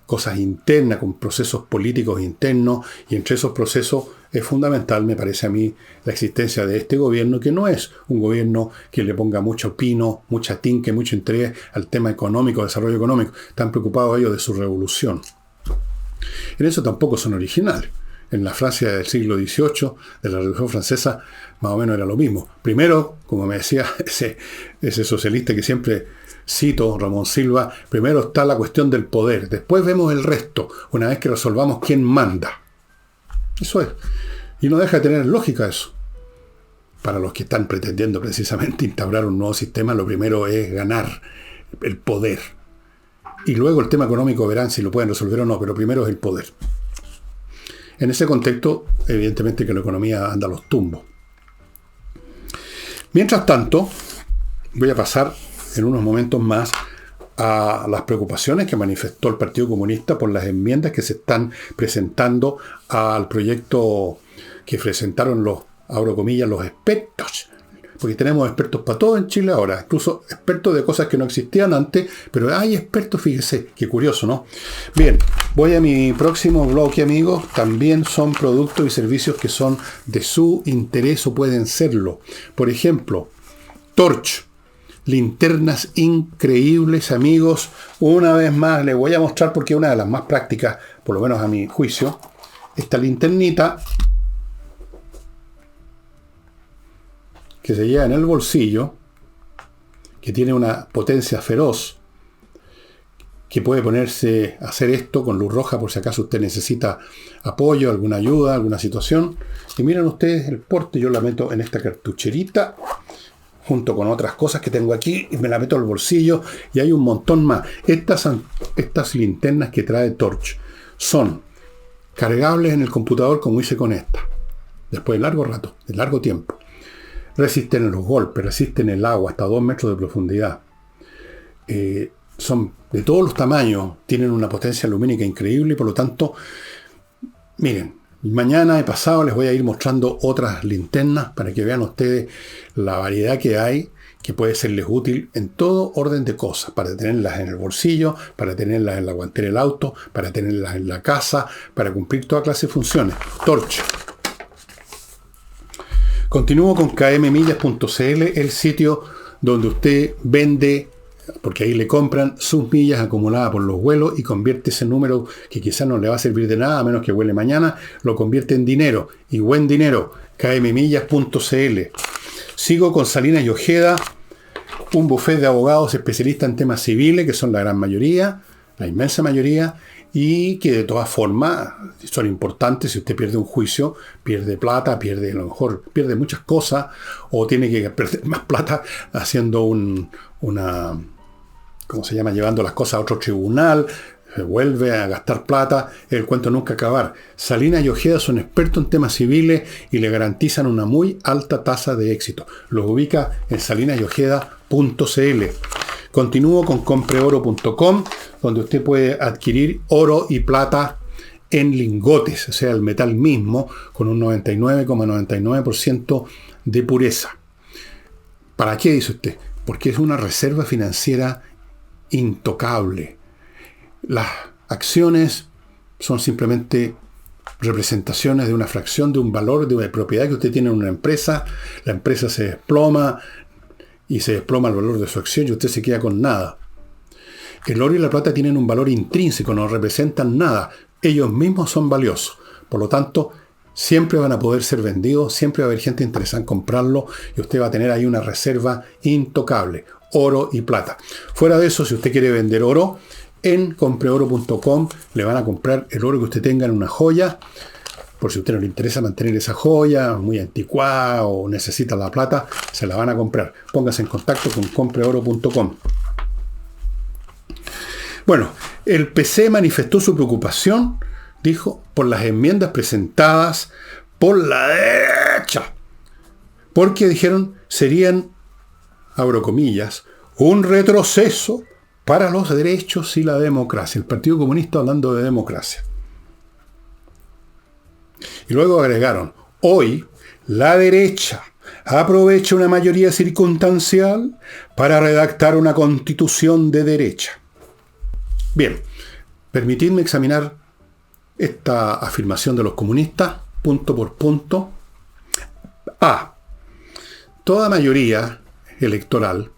cosas internas, con procesos políticos internos, y entre esos procesos es fundamental, me parece a mí, la existencia de este gobierno, que no es un gobierno que le ponga mucho pino, mucha tinque, mucho interés al tema económico, desarrollo económico. Están preocupados ellos de su revolución. En eso tampoco son originales. En la Francia del siglo XVIII, de la Revolución Francesa, más o menos era lo mismo. Primero, como me decía ese socialista que siempre cito, Ramón Silva, primero está la cuestión del poder, después vemos el resto, una vez que resolvamos quién manda. Eso es. Y no deja de tener lógica eso. Para los que están pretendiendo precisamente instaurar un nuevo sistema, lo primero es ganar el poder. Y luego el tema económico verán si lo pueden resolver o no, pero primero es el poder. En ese contexto, evidentemente que la economía anda a los tumbos. Mientras tanto, voy a pasar en unos momentos más a las preocupaciones que manifestó el Partido Comunista por las enmiendas que se están presentando al proyecto que presentaron los, abro comillas, los expertos. Porque tenemos expertos para todo en Chile ahora, incluso expertos de cosas que no existían antes, pero hay expertos, fíjese, qué curioso, ¿no? Bien, voy a mi próximo bloque, amigos. También son productos y servicios que son de su interés o pueden serlo. Por ejemplo, Torch. Linternas increíbles, amigos. Una vez más les voy a mostrar porque es una de las más prácticas, por lo menos a mi juicio. Esta linternita que se lleva en el bolsillo, que tiene una potencia feroz, que puede ponerse a hacer esto con luz roja por si acaso usted necesita apoyo, alguna ayuda, alguna situación. Y miren ustedes el porte, yo la meto en esta cartucherita, junto con otras cosas que tengo aquí, y me la meto al bolsillo, y hay un montón más. Estas linternas que trae Torch son cargables en el computador como hice con esta, después de largo rato, de largo tiempo. Resisten los golpes, resisten el agua hasta 2 metros de profundidad. Son de todos los tamaños, tienen una potencia lumínica increíble y por lo tanto, miren, mañana y pasado les voy a ir mostrando otras linternas para que vean ustedes la variedad que hay, que puede serles útil en todo orden de cosas, para tenerlas en el bolsillo, para tenerlas en la guantera del auto, para tenerlas en la casa, para cumplir toda clase de funciones. Torch. Continúo con kmmillas.cl, el sitio donde usted vende, porque ahí le compran sus millas acumuladas por los vuelos y convierte ese número que quizás no le va a servir de nada, a menos que vuele mañana, lo convierte en dinero, y buen dinero, kmmillas.cl. Sigo con Salinas y Ojeda, un bufete de abogados especialistas en temas civiles, que son la gran mayoría, la inmensa mayoría, y que de todas formas son importantes. Si usted pierde un juicio, pierde plata, pierde a lo mejor pierde muchas cosas, o tiene que perder más plata haciendo una, ¿cómo se llama?, llevando las cosas a otro tribunal, vuelve a gastar plata, el cuento nunca acabar. Salinas y Ojeda son expertos en temas civiles y le garantizan una muy alta tasa de éxito. Los ubica en salinasyojeda.cl. Continúo con compreoro.com, donde usted puede adquirir oro y plata en lingotes, o sea, el metal mismo, con un 99,99% de pureza. ¿Para qué, dice usted? Porque es una reserva financiera intocable. Las acciones son simplemente representaciones de una fracción de un valor, de una propiedad que usted tiene en una empresa. La empresa se desploma y se desploma el valor de su acción y usted se queda con nada. El oro y la plata tienen un valor intrínseco, no representan nada. Ellos mismos son valiosos. Por lo tanto, siempre van a poder ser vendidos, siempre va a haber gente interesada en comprarlo y usted va a tener ahí una reserva intocable. Oro y plata. Fuera de eso, si usted quiere vender oro, en compreoro.com le van a comprar el oro que usted tenga en una joya. Por si a usted no le interesa mantener esa joya muy anticuada o necesita la plata, se la van a comprar. Póngase en contacto con compreoro.com. Bueno, el PC manifestó su preocupación, dijo, por las enmiendas presentadas por la derecha. Porque, dijeron, serían, abro comillas, un retroceso para los derechos y la democracia. El Partido Comunista hablando de democracia. Y luego agregaron, hoy la derecha aprovecha una mayoría circunstancial para redactar una constitución de derecha. Bien, permitidme examinar esta afirmación de los comunistas punto por punto. A. Toda mayoría electoral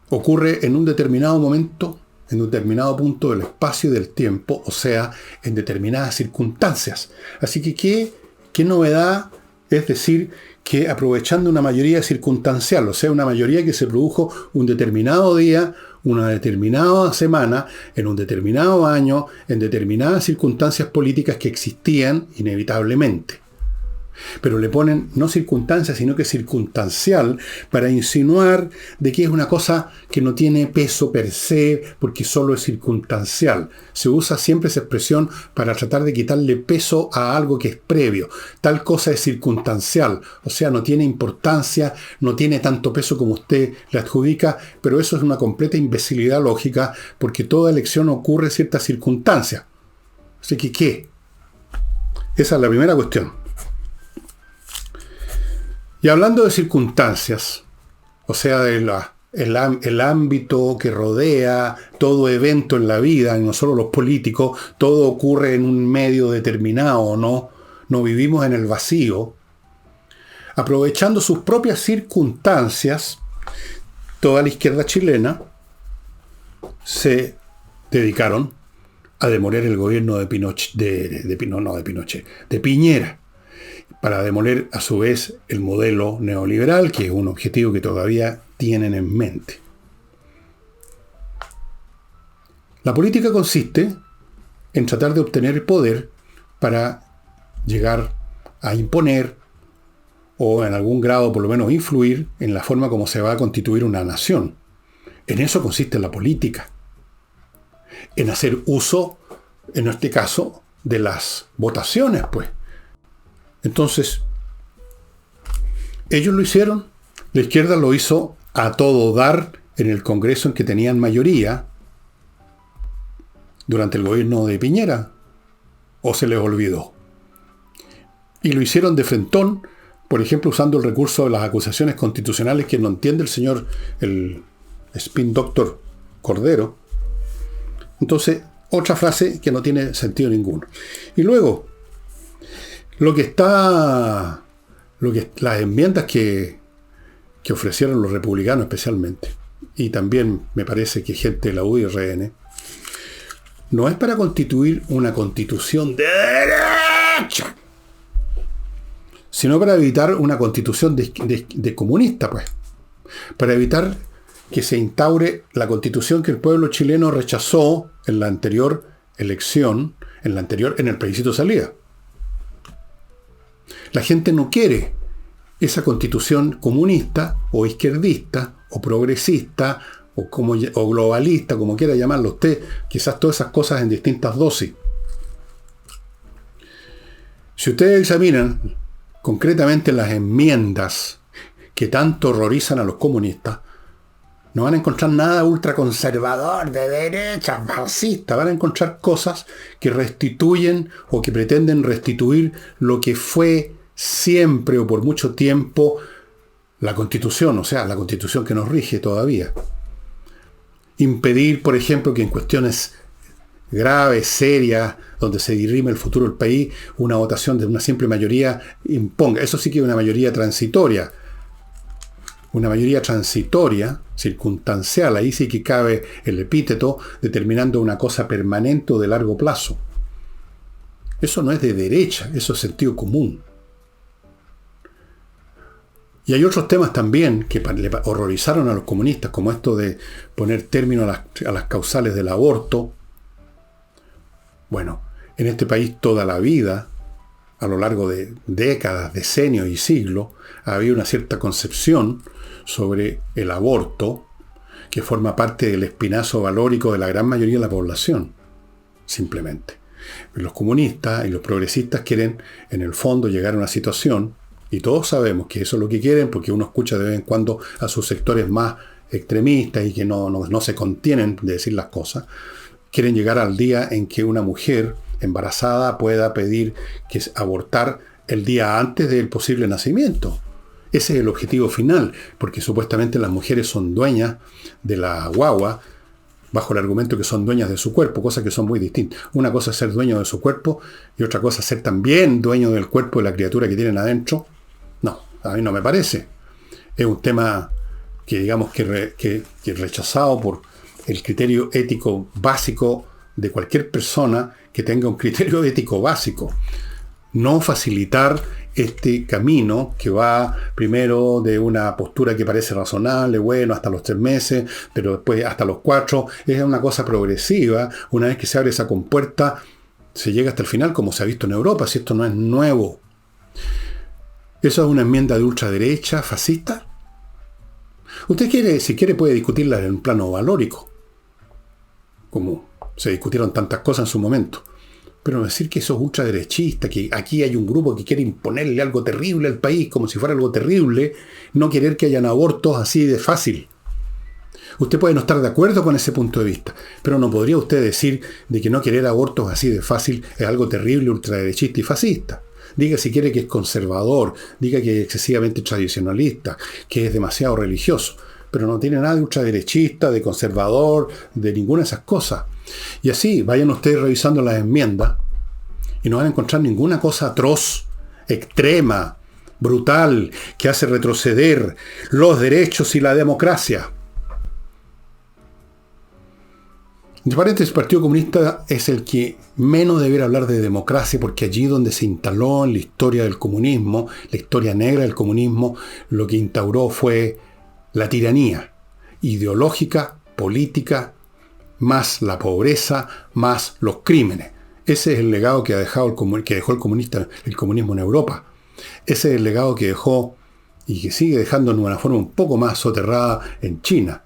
ocurre en un determinado momento, en un determinado punto del espacio y del tiempo, o sea, en determinadas circunstancias. Así que, ¿qué novedad es decir que aprovechando una mayoría circunstancial, o sea, una mayoría que se produjo un determinado día, una determinada semana, en un determinado año, en determinadas circunstancias políticas que existían inevitablemente? Pero le ponen no circunstancia, sino que circunstancial, para insinuar de que es una cosa que no tiene peso per se, porque solo es circunstancial. Se usa siempre esa expresión para tratar de quitarle peso a algo que es previo. Tal cosa es circunstancial, o sea, no tiene importancia, no tiene tanto peso como usted le adjudica, pero eso es una completa imbecilidad lógica, porque toda elección ocurre en ciertas circunstancias. Así que, ¿qué? Esa es la primera cuestión. Y hablando de circunstancias, o sea, de el ámbito que rodea todo evento en la vida, y no solo los políticos, todo ocurre en un medio determinado, no vivimos en el vacío. Aprovechando sus propias circunstancias, toda la izquierda chilena se dedicaron a demoler el gobierno de Piñera, para demoler a su vez el modelo neoliberal, que es un objetivo que todavía tienen en mente. La política consiste en tratar de obtener el poder para llegar a imponer, o en algún grado por lo menos influir, en la forma como se va a constituir una nación. En eso consiste la política. En hacer uso, en este caso, de las votaciones, pues. Entonces, ellos lo hicieron, la izquierda lo hizo a todo dar en el Congreso en que tenían mayoría durante el gobierno de Piñera, o se les olvidó. Y lo hicieron de frentón, por ejemplo, usando el recurso de las acusaciones constitucionales que no entiende el señor, el spin doctor Cordero. Entonces, otra frase que no tiene sentido ninguno. Y luego, las enmiendas que ofrecieron los republicanos especialmente, y también me parece que gente de la UIRN, no es para constituir una constitución de derecha, sino para evitar una constitución de comunista, pues. Para evitar que se instaure la constitución que el pueblo chileno rechazó en la anterior elección, en el plebiscito de salida. La gente no quiere esa constitución comunista o izquierdista o progresista o globalista, como quiera llamarlo usted, quizás todas esas cosas en distintas dosis. Si ustedes examinan concretamente las enmiendas que tanto horrorizan a los comunistas, no van a encontrar nada ultraconservador, de derecha, fascista. Van a encontrar cosas que restituyen o que pretenden restituir lo que fue siempre o por mucho tiempo la Constitución, o sea, la Constitución que nos rige todavía. Impedir, por ejemplo, que en cuestiones graves, serias, donde se dirime el futuro del país, una votación de una simple mayoría imponga. Eso sí que es una mayoría transitoria. Una mayoría transitoria, circunstancial, ahí sí que cabe el epíteto, determinando una cosa permanente o de largo plazo. Eso no es de derecha, eso es sentido común. Y hay otros temas también que le horrorizaron a los comunistas, como esto de poner término a las causales del aborto. Bueno, en este país toda la vida, a lo largo de décadas, decenios y siglos, había una cierta concepción sobre el aborto que forma parte del espinazo valórico de la gran mayoría de la población, simplemente. Los comunistas y los progresistas quieren, en el fondo, llegar a una situación, y todos sabemos que eso es lo que quieren, porque uno escucha de vez en cuando a sus sectores más extremistas y que no se contienen de decir las cosas. Quieren llegar al día en que una mujer embarazada pueda pedir que abortar el día antes del posible nacimiento. Ese es el objetivo final, porque supuestamente las mujeres son dueñas de la guagua bajo el argumento que son dueñas de su cuerpo, cosas que son muy distintas. Una cosa es ser dueño de su cuerpo y otra cosa es ser también dueño del cuerpo de la criatura que tienen adentro. No, a mí no me parece. Es un tema que digamos que rechazado por el criterio ético básico de cualquier persona que tenga un criterio ético básico. No facilitar este camino que va primero de una postura que parece razonable, bueno, hasta los 3 meses, pero después hasta los 4, es una cosa progresiva. Una vez que se abre esa compuerta, se llega hasta el final, como se ha visto en Europa, si esto no es nuevo. ¿Eso es una enmienda de ultraderecha, fascista? Usted quiere, si quiere, puede discutirla en un plano valórico, como se discutieron tantas cosas en su momento. Pero decir que eso es ultraderechista, que aquí hay un grupo que quiere imponerle algo terrible al país, como si fuera algo terrible, no querer que hayan abortos así de fácil. Usted puede no estar de acuerdo con ese punto de vista, pero no podría usted decir de que no querer abortos así de fácil es algo terrible, ultraderechista y fascista. Diga si quiere que es conservador, diga que es excesivamente tradicionalista, que es demasiado religioso, pero no tiene nada de ultraderechista, de conservador, de ninguna de esas cosas. Y así, vayan ustedes revisando las enmiendas y no van a encontrar ninguna cosa atroz, extrema, brutal, que hace retroceder los derechos y la democracia. Entre paréntesis, el Partido Comunista es el que menos debiera hablar de democracia, porque allí donde se instaló en la historia del comunismo, la historia negra del comunismo, lo que instauró fue la tiranía ideológica, política, más la pobreza, más los crímenes. Ese es el legado que dejó el comunismo en Europa. Ese es el legado que dejó y que sigue dejando en una forma un poco más soterrada en China.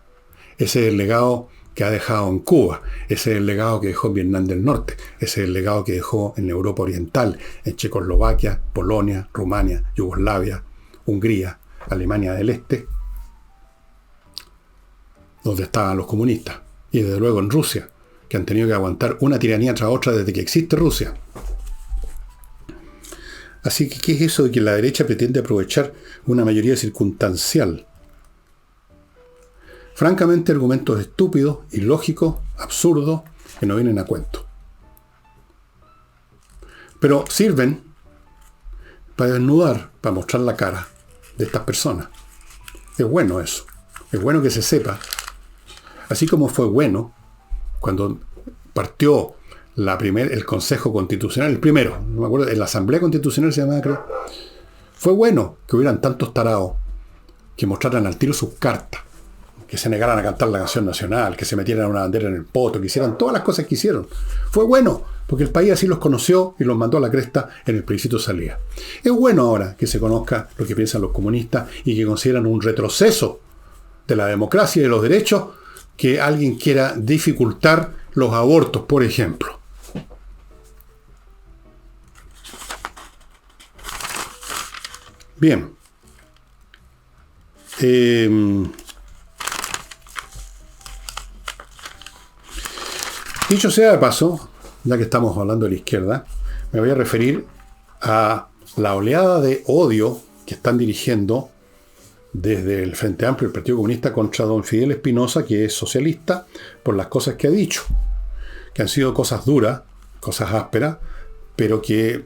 Ese es el legado que ha dejado en Cuba. Ese es el legado que dejó en Vietnam del Norte. Ese es el legado que dejó en Europa Oriental, en Checoslovaquia, Polonia, Rumania, Yugoslavia, Hungría, Alemania del Este, donde estaban los comunistas. Y desde luego en Rusia, que han tenido que aguantar una tiranía tras otra desde que existe Rusia. Así que, ¿qué es eso de que la derecha pretende aprovechar una mayoría circunstancial? Francamente, argumentos estúpidos, ilógicos, absurdos, que no vienen a cuento. Pero sirven para desnudar, para mostrar la cara de estas personas. Es bueno eso. Es bueno que se sepa. Así como fue bueno cuando partió el Consejo Constitucional, el primero, no me acuerdo, en la Asamblea Constitucional se llamaba, creo. Fue bueno que hubieran tantos tarados que mostraran al tiro sus cartas, que se negaran a cantar la canción nacional, que se metieran una bandera en el poto, que hicieran todas las cosas que hicieron. Fue bueno, porque el país así los conoció y los mandó a la cresta en el plebiscito de salida. Es bueno ahora que se conozca lo que piensan los comunistas y que consideran un retroceso de la democracia y de los derechos que alguien quiera dificultar los abortos, por ejemplo. Bien. Dicho sea de paso, ya que estamos hablando de la izquierda, me voy a referir a la oleada de odio que están dirigiendo desde el Frente Amplio y el Partido Comunista contra don Fidel Espinosa, que es socialista, por las cosas que ha dicho, que han sido cosas duras, cosas ásperas, pero que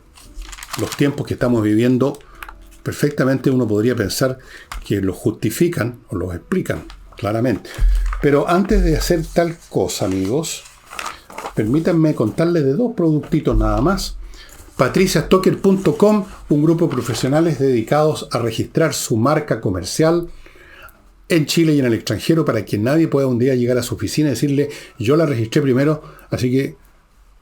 los tiempos que estamos viviendo, perfectamente uno podría pensar que los justifican o los explican claramente. Pero antes de hacer tal cosa, amigos, permítanme contarles de 2 productitos nada más. patriciastocker.com, un grupo de profesionales dedicados a registrar su marca comercial en Chile y en el extranjero para que nadie pueda un día llegar a su oficina y decirle: yo la registré primero, así que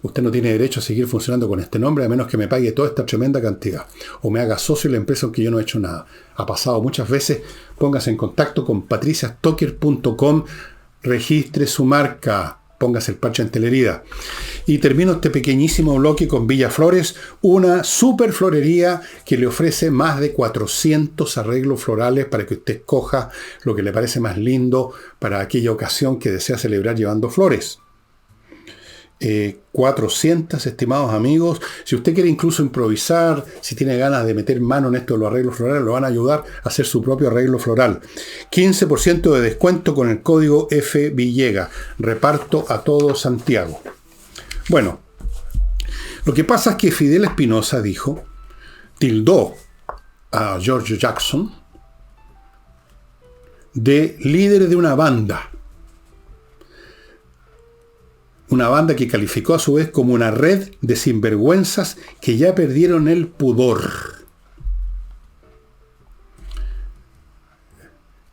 usted no tiene derecho a seguir funcionando con este nombre a menos que me pague toda esta tremenda cantidad o me haga socio de la empresa aunque yo no he hecho nada. Ha pasado muchas veces. Póngase en contacto con patriciastocker.com, registre su marca, póngase el parche ante la herida. Y termino este pequeñísimo bloque con Villa Flores, una super florería que le ofrece más de 400 arreglos florales para que usted escoja lo que le parece más lindo para aquella ocasión que desea celebrar llevando flores. 400, estimados amigos. Si usted quiere incluso improvisar, si tiene ganas de meter mano en esto de los arreglos florales, lo van a ayudar a hacer su propio arreglo floral. 15% de descuento con el código F Villega. Reparto a todo Santiago. Bueno, lo que pasa es que Fidel Espinosa tildó a George Jackson de líder de una banda. Una banda que calificó a su vez como una red de sinvergüenzas que ya perdieron el pudor.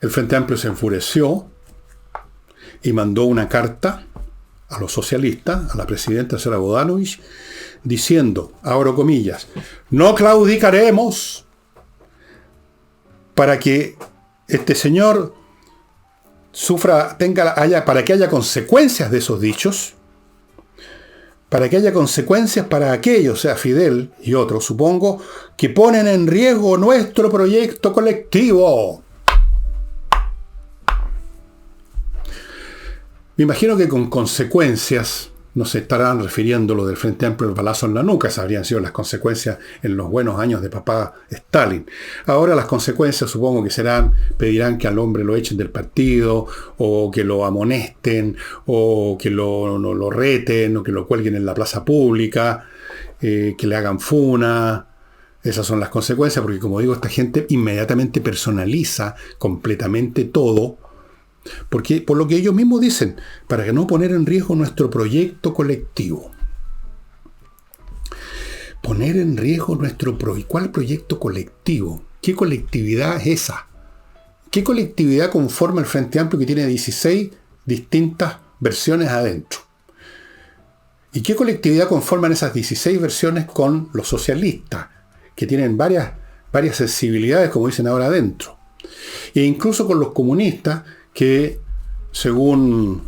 El Frente Amplio se enfureció y mandó una carta a los socialistas, a la presidenta Sara Bodanovich, diciendo, abro comillas, no claudicaremos para que este señor para que haya consecuencias de esos dichos, para que haya consecuencias para aquellos, o sea, Fidel y otros, supongo, que ponen en riesgo nuestro proyecto colectivo. Me imagino que con consecuencias no se estarán refiriendo lo del Frente Amplio, el balazo en la nuca. Esas habrían sido las consecuencias en los buenos años de papá Stalin. Ahora las consecuencias supongo que pedirán que al hombre lo echen del partido, o que lo amonesten, o que lo reten, o que lo cuelguen en la plaza pública, que le hagan funa. Esas son las consecuencias, porque como digo, esta gente inmediatamente personaliza completamente todo. Porque, por lo que ellos mismos dicen, para no poner en riesgo nuestro proyecto colectivo. Poner en riesgo ¿cuál proyecto colectivo? ¿Qué colectividad es esa? ¿Qué colectividad conforma el Frente Amplio que tiene 16 distintas versiones adentro? ¿Y qué colectividad conforman esas 16 versiones con los socialistas, que tienen varias sensibilidades, como dicen ahora adentro? E incluso con los comunistas, que según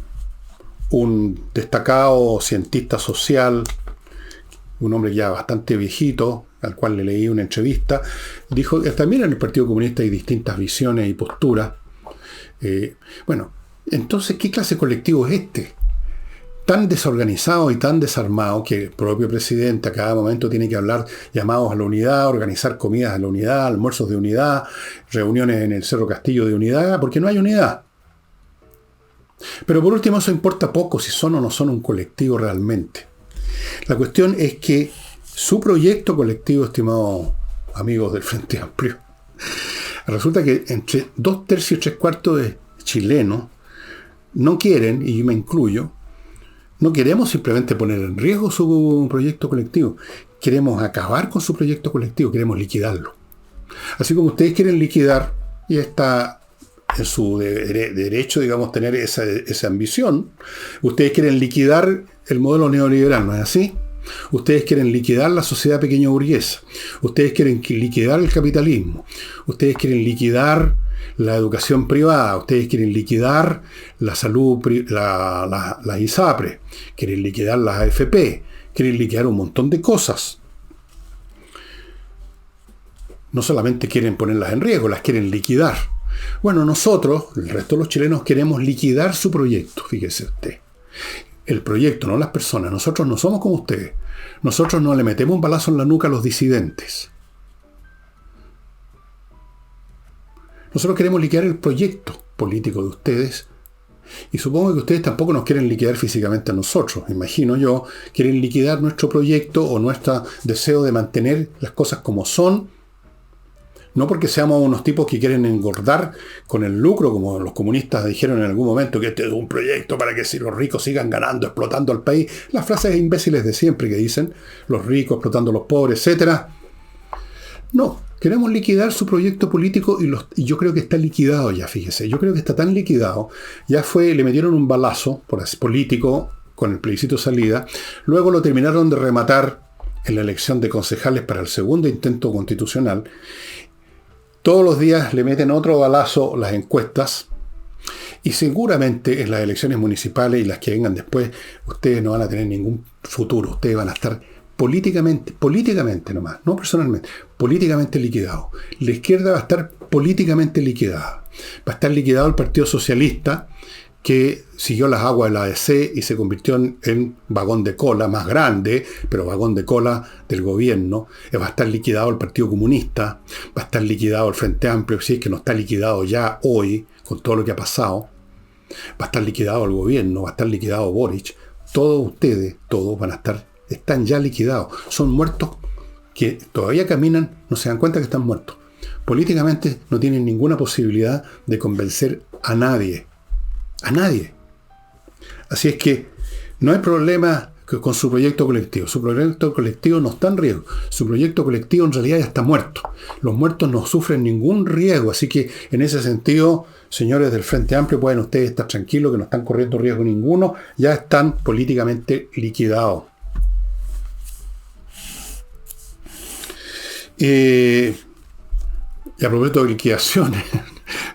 un destacado cientista social, un hombre ya bastante viejito, al cual le leí una entrevista, dijo que también en el Partido Comunista hay distintas visiones y posturas. Bueno, entonces, ¿qué clase de colectivo es este? Tan desorganizado y tan desarmado que el propio presidente a cada momento tiene que hablar llamados a la unidad, organizar comidas a la unidad, almuerzos de unidad, reuniones en el Cerro Castillo de unidad, porque no hay unidad. Pero por último, eso importa poco si son o no son un colectivo realmente. La cuestión es que su proyecto colectivo, estimados amigos del Frente Amplio, resulta que entre 2/3 y 3/4 de chilenos no quieren, y me incluyo, no queremos simplemente poner en riesgo su proyecto colectivo. Queremos acabar con su proyecto colectivo, queremos liquidarlo. Así como ustedes quieren liquidar, y está en su derecho, digamos, tener esa ambición, ustedes quieren liquidar el modelo neoliberal, ¿no es así? Ustedes quieren liquidar la sociedad pequeño burguesa. Ustedes quieren liquidar el capitalismo. Ustedes quieren liquidar la educación privada. Ustedes quieren liquidar la salud, la ISAPRE. Quieren liquidar las AFP. Quieren liquidar un montón de cosas. No solamente quieren ponerlas en riesgo, las quieren liquidar. Bueno, nosotros, el resto de los chilenos, queremos liquidar su proyecto, fíjese usted. El proyecto, no las personas. Nosotros no somos como ustedes. Nosotros no le metemos un balazo en la nuca a los disidentes. Nosotros queremos liquidar el proyecto político de ustedes. Y supongo que ustedes tampoco nos quieren liquidar físicamente a nosotros. Imagino yo, quieren liquidar nuestro proyecto o nuestro deseo de mantener las cosas como son. No porque seamos unos tipos que quieren engordar con el lucro, como los comunistas dijeron en algún momento, que este es un proyecto para que si los ricos sigan ganando, explotando al país. Las frases imbéciles de siempre que dicen, los ricos explotando a los pobres, etc. No, queremos liquidar su proyecto político y yo creo que está liquidado ya, fíjese. Yo creo que está tan liquidado. Ya le metieron un balazo político con el plebiscito de salida. Luego lo terminaron de rematar en la elección de concejales para el segundo intento constitucional. Todos los días le meten otro balazo las encuestas y seguramente en las elecciones municipales y las que vengan después, ustedes no van a tener ningún futuro. Ustedes van a estar políticamente nomás, no personalmente, políticamente liquidados. La izquierda va a estar políticamente liquidada. Va a estar liquidado el Partido Socialista, que siguió las aguas de la ADC y se convirtió en vagón de cola más grande, pero vagón de cola del gobierno. Va a estar liquidado el Partido Comunista, va a estar liquidado el Frente Amplio, si es que no está liquidado ya hoy, con todo lo que ha pasado. Va a estar liquidado el gobierno, va a estar liquidado Boric. Todos ustedes, todos están ya liquidados. Son muertos que todavía caminan, no se dan cuenta que están muertos. Políticamente no tienen ninguna posibilidad de convencer a nadie. A nadie. Así es que no hay problema con su proyecto colectivo. Su proyecto colectivo no está en riesgo. Su proyecto colectivo en realidad ya está muerto. Los muertos no sufren ningún riesgo. Así que en ese sentido, señores del Frente Amplio, pueden ustedes estar tranquilos que no están corriendo riesgo ninguno. Ya están políticamente liquidados. Y a propósito de liquidaciones,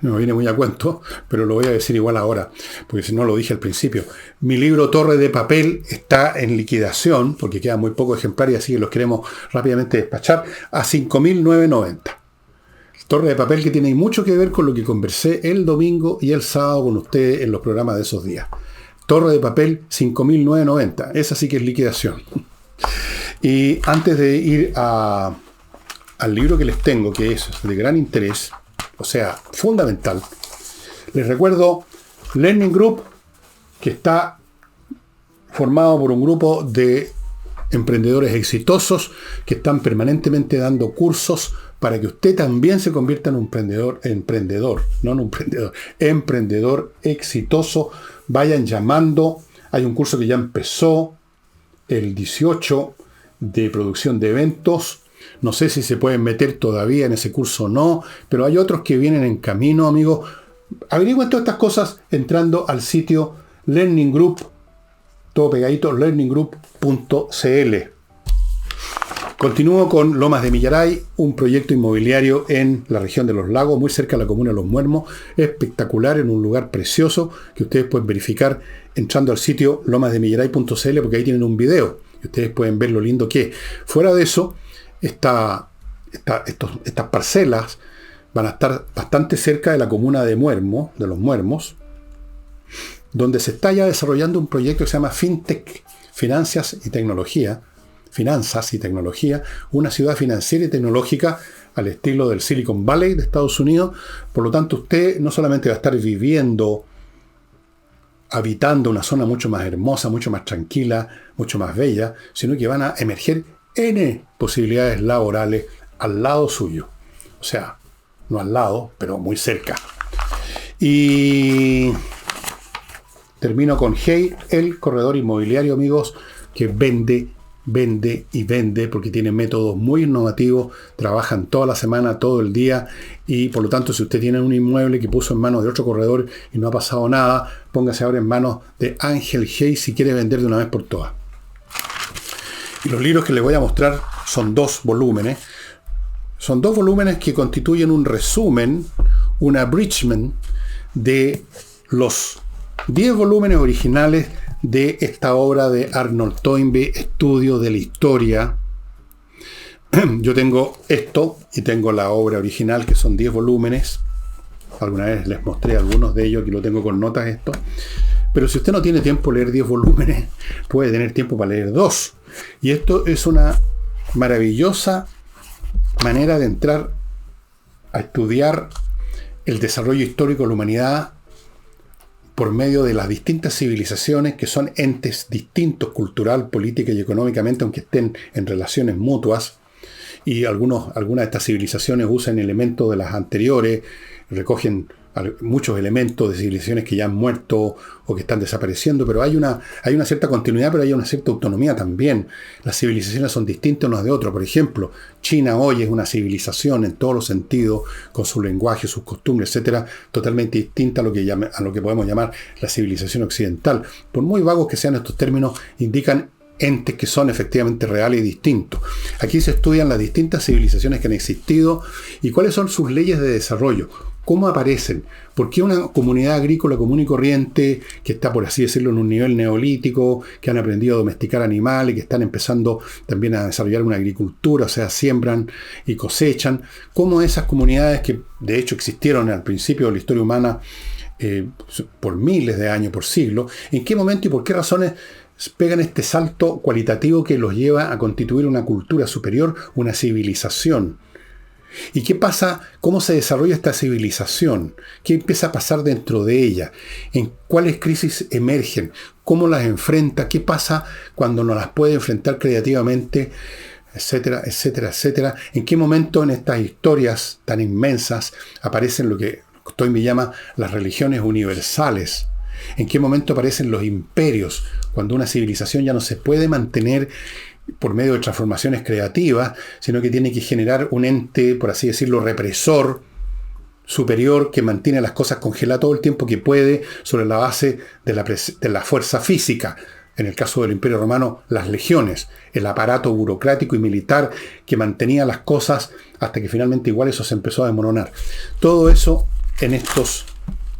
no me viene muy a cuento, pero lo voy a decir igual ahora, porque si no lo dije al principio. Mi libro Torre de Papel está en liquidación, porque quedan muy pocos ejemplares, y así que los queremos rápidamente despachar, a 5.990. Torre de Papel que tiene mucho que ver con lo que conversé el domingo y el sábado con ustedes en los programas de esos días. Torre de Papel, 5.990. Esa sí que es liquidación. Y antes de ir al libro que les tengo, que es de gran interés, o sea, fundamental, les recuerdo Learning Group, que está formado por un grupo de emprendedores exitosos que están permanentemente dando cursos para que usted también se convierta en un emprendedor exitoso. Vayan llamando. Hay un curso que ya empezó el 18 de producción de eventos. No sé si se pueden meter todavía en ese curso o no, pero hay otros que vienen en camino, amigos. Averigüen todas estas cosas entrando al sitio Learning Group, todo pegadito, learninggroup.cl. Continúo con Lomas de Millaray, un proyecto inmobiliario en la región de Los Lagos, muy cerca de la comuna de Los Muermos, espectacular, en un lugar precioso que ustedes pueden verificar entrando al sitio lomasdemillaray.cl, porque ahí tienen un video y ustedes pueden ver lo lindo que es. Fuera de eso, estas parcelas van a estar bastante cerca de la comuna de Los Muermos, donde se está ya desarrollando un proyecto que se llama FinTech, Finanzas y Tecnología, una ciudad financiera y tecnológica al estilo del Silicon Valley de Estados Unidos. Por lo tanto, usted no solamente va a estar habitando una zona mucho más hermosa, mucho más tranquila, mucho más bella, sino que van a emerger N posibilidades laborales al lado suyo. O sea, no al lado, pero muy cerca. Y termino con Hey, el corredor inmobiliario, amigos, que vende, porque tiene métodos muy innovativos, trabajan toda la semana, todo el día, y por lo tanto, si usted tiene un inmueble que puso en manos de otro corredor y no ha pasado nada, póngase ahora en manos de Ángel Hey si quiere vender de una vez por todas. Y los libros que les voy a mostrar son 2 volúmenes. Son 2 volúmenes que constituyen un resumen, un abridgment de los 10 volúmenes originales de esta obra de Arnold Toynbee, Estudio de la Historia. Yo tengo esto y tengo la obra original, que son 10 volúmenes. Alguna vez les mostré algunos de ellos, aquí lo tengo con notas esto. Pero si usted no tiene tiempo de leer 10 volúmenes, puede tener tiempo para leer 2. Y esto es una maravillosa manera de entrar a estudiar el desarrollo histórico de la humanidad por medio de las distintas civilizaciones, que son entes distintos cultural, política y económicamente, aunque estén en relaciones mutuas. Y algunas de estas civilizaciones usan elementos de las anteriores, recogen muchos elementos de civilizaciones que ya han muerto o que están desapareciendo, pero hay una cierta continuidad, pero hay una cierta autonomía también. Las civilizaciones son distintas unas de otras. Por ejemplo, China hoy es una civilización en todos los sentidos, con su lenguaje, sus costumbres, etcétera, totalmente distinta a lo que podemos llamar la civilización occidental. Por muy vagos que sean estos términos, indican entes que son efectivamente reales y distintos. Aquí se estudian las distintas civilizaciones que han existido y cuáles son sus leyes de desarrollo. ¿Cómo aparecen? ¿Por qué una comunidad agrícola común y corriente, que está, por así decirlo, en un nivel neolítico, que han aprendido a domesticar animales, que están empezando también a desarrollar una agricultura, o sea, siembran y cosechan? ¿Cómo esas comunidades que de hecho existieron al principio de la historia humana por miles de años, por siglos, ¿en qué momento y por qué razones pegan este salto cualitativo que los lleva a constituir una cultura superior, una civilización? ¿Y qué pasa? ¿Cómo se desarrolla esta civilización? ¿Qué empieza a pasar dentro de ella? ¿En cuáles crisis emergen? ¿Cómo las enfrenta? ¿Qué pasa cuando no las puede enfrentar creativamente? Etcétera, etcétera, etcétera. ¿En qué momento en estas historias tan inmensas aparecen lo que Toynbee llama las religiones universales? ¿En qué momento aparecen los imperios? Cuando una civilización ya no se puede mantener por medio de transformaciones creativas, sino que tiene que generar un ente, por así decirlo, represor, superior, que mantiene las cosas congeladas todo el tiempo que puede sobre la base de la fuerza física. En el caso del Imperio Romano, las legiones, el aparato burocrático y militar que mantenía las cosas hasta que finalmente igual eso se empezó a desmoronar. Todo eso en estos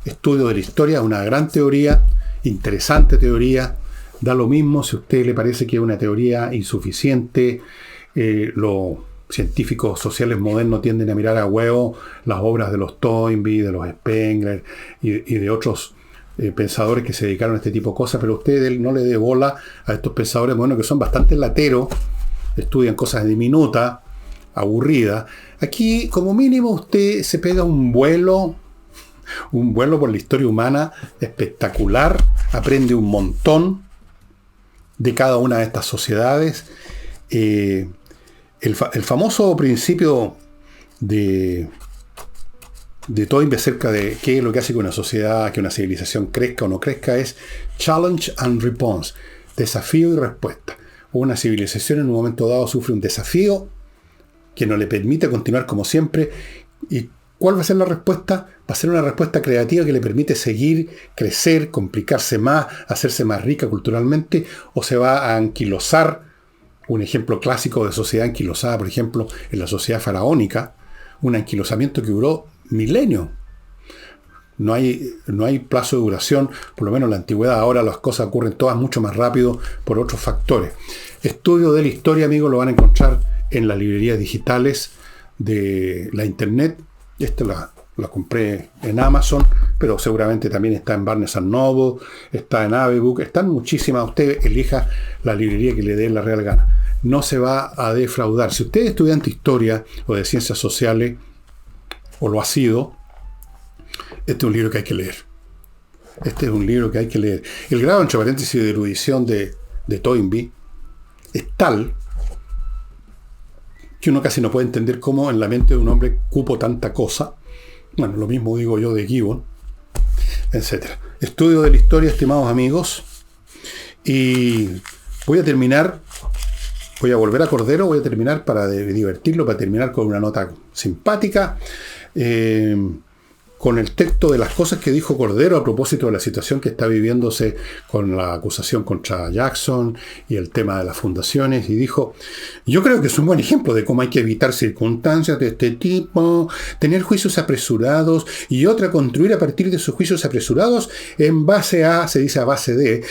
estudios de la historia, una gran teoría, interesante teoría. Da lo mismo si a usted le parece que es una teoría insuficiente. Los científicos sociales modernos tienden a mirar a huevo las obras de los Toynbee, de los Spengler y de otros pensadores que se dedicaron a este tipo de cosas, pero usted no le dé bola a estos pensadores modernos que son bastante lateros, estudian cosas diminutas, aburridas. Aquí, como mínimo, usted se pega un vuelo por la historia humana espectacular, aprende un montón de cada una de estas sociedades. El famoso principio de Toynbee acerca de qué es lo que hace que una sociedad, que una civilización crezca o no crezca, es challenge and response, desafío y respuesta. Una civilización en un momento dado sufre un desafío que no le permite continuar como siempre. ¿Y cuál va a ser la respuesta? Va a ser una respuesta creativa que le permite seguir, crecer, complicarse más, hacerse más rica culturalmente, o se va a anquilosar. Un ejemplo clásico de sociedad anquilosada, por ejemplo, en la sociedad faraónica, un anquilosamiento que duró milenios. No hay plazo de duración, por lo menos en la antigüedad. Ahora las cosas ocurren todas mucho más rápido por otros factores. Estudio de la historia, amigos, lo van a encontrar en las librerías digitales de la internet. La compré en Amazon, pero seguramente también está en Barnes & Noble, está en Avebook, están muchísimas. Usted elija la librería que le dé la real gana. No se va a defraudar. Si usted es estudiante de historia o de ciencias sociales, o lo ha sido, este es un libro que hay que leer. Este es un libro que hay que leer. El grado, entre paréntesis, de erudición de Toynbee es tal que uno casi no puede entender cómo en la mente de un hombre cupo tanta cosa. Bueno, lo mismo digo yo de Gibbon, etc. Estudio de la historia, estimados amigos. Y voy a volver a Cordero, voy a terminar para divertirlo, para terminar con una nota simpática. Con el texto de las cosas que dijo Cordero a propósito de la situación que está viviéndose con la acusación contra Jackson y el tema de las fundaciones, y dijo: yo creo que es un buen ejemplo de cómo hay que evitar circunstancias de este tipo, tener juicios apresurados y construir a partir de esos juicios apresurados en base a, se dice a base de,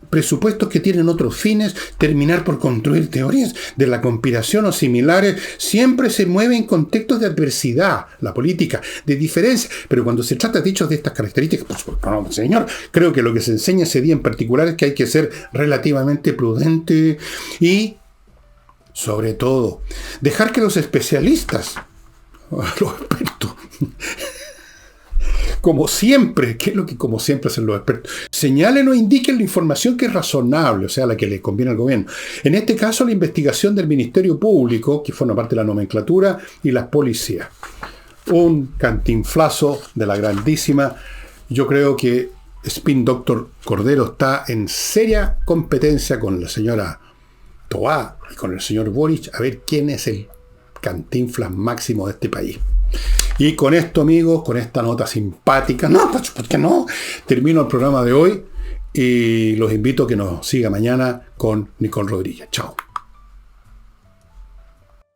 presupuestos que tienen otros fines, terminar por construir teorías de la conspiración o similares. Siempre se mueve en contextos de adversidad, la política, de diferencia, pero cuando se trata de hechos de estas características, pues no, señor, creo que lo que se enseña ese día en particular es que hay que ser relativamente prudente y, sobre todo, dejar que los especialistas, los expertos, como siempre, ¿qué es lo que como siempre hacen los expertos? Señalen o indiquen la información que es razonable, o sea, la que le conviene al gobierno. En este caso, la investigación del Ministerio Público, que forma parte de la nomenclatura, y las policías. Un cantinflazo de la grandísima. Yo creo que Spin Doctor Cordero está en seria competencia con la señora Toá y con el señor Boric, a ver quién es el cantinflas máximo de este país. Y con esto, amigos, con esta nota simpática, ¿por qué no? Termino el programa de hoy y los invito a que nos siga mañana con Nicole Rodríguez. Chao.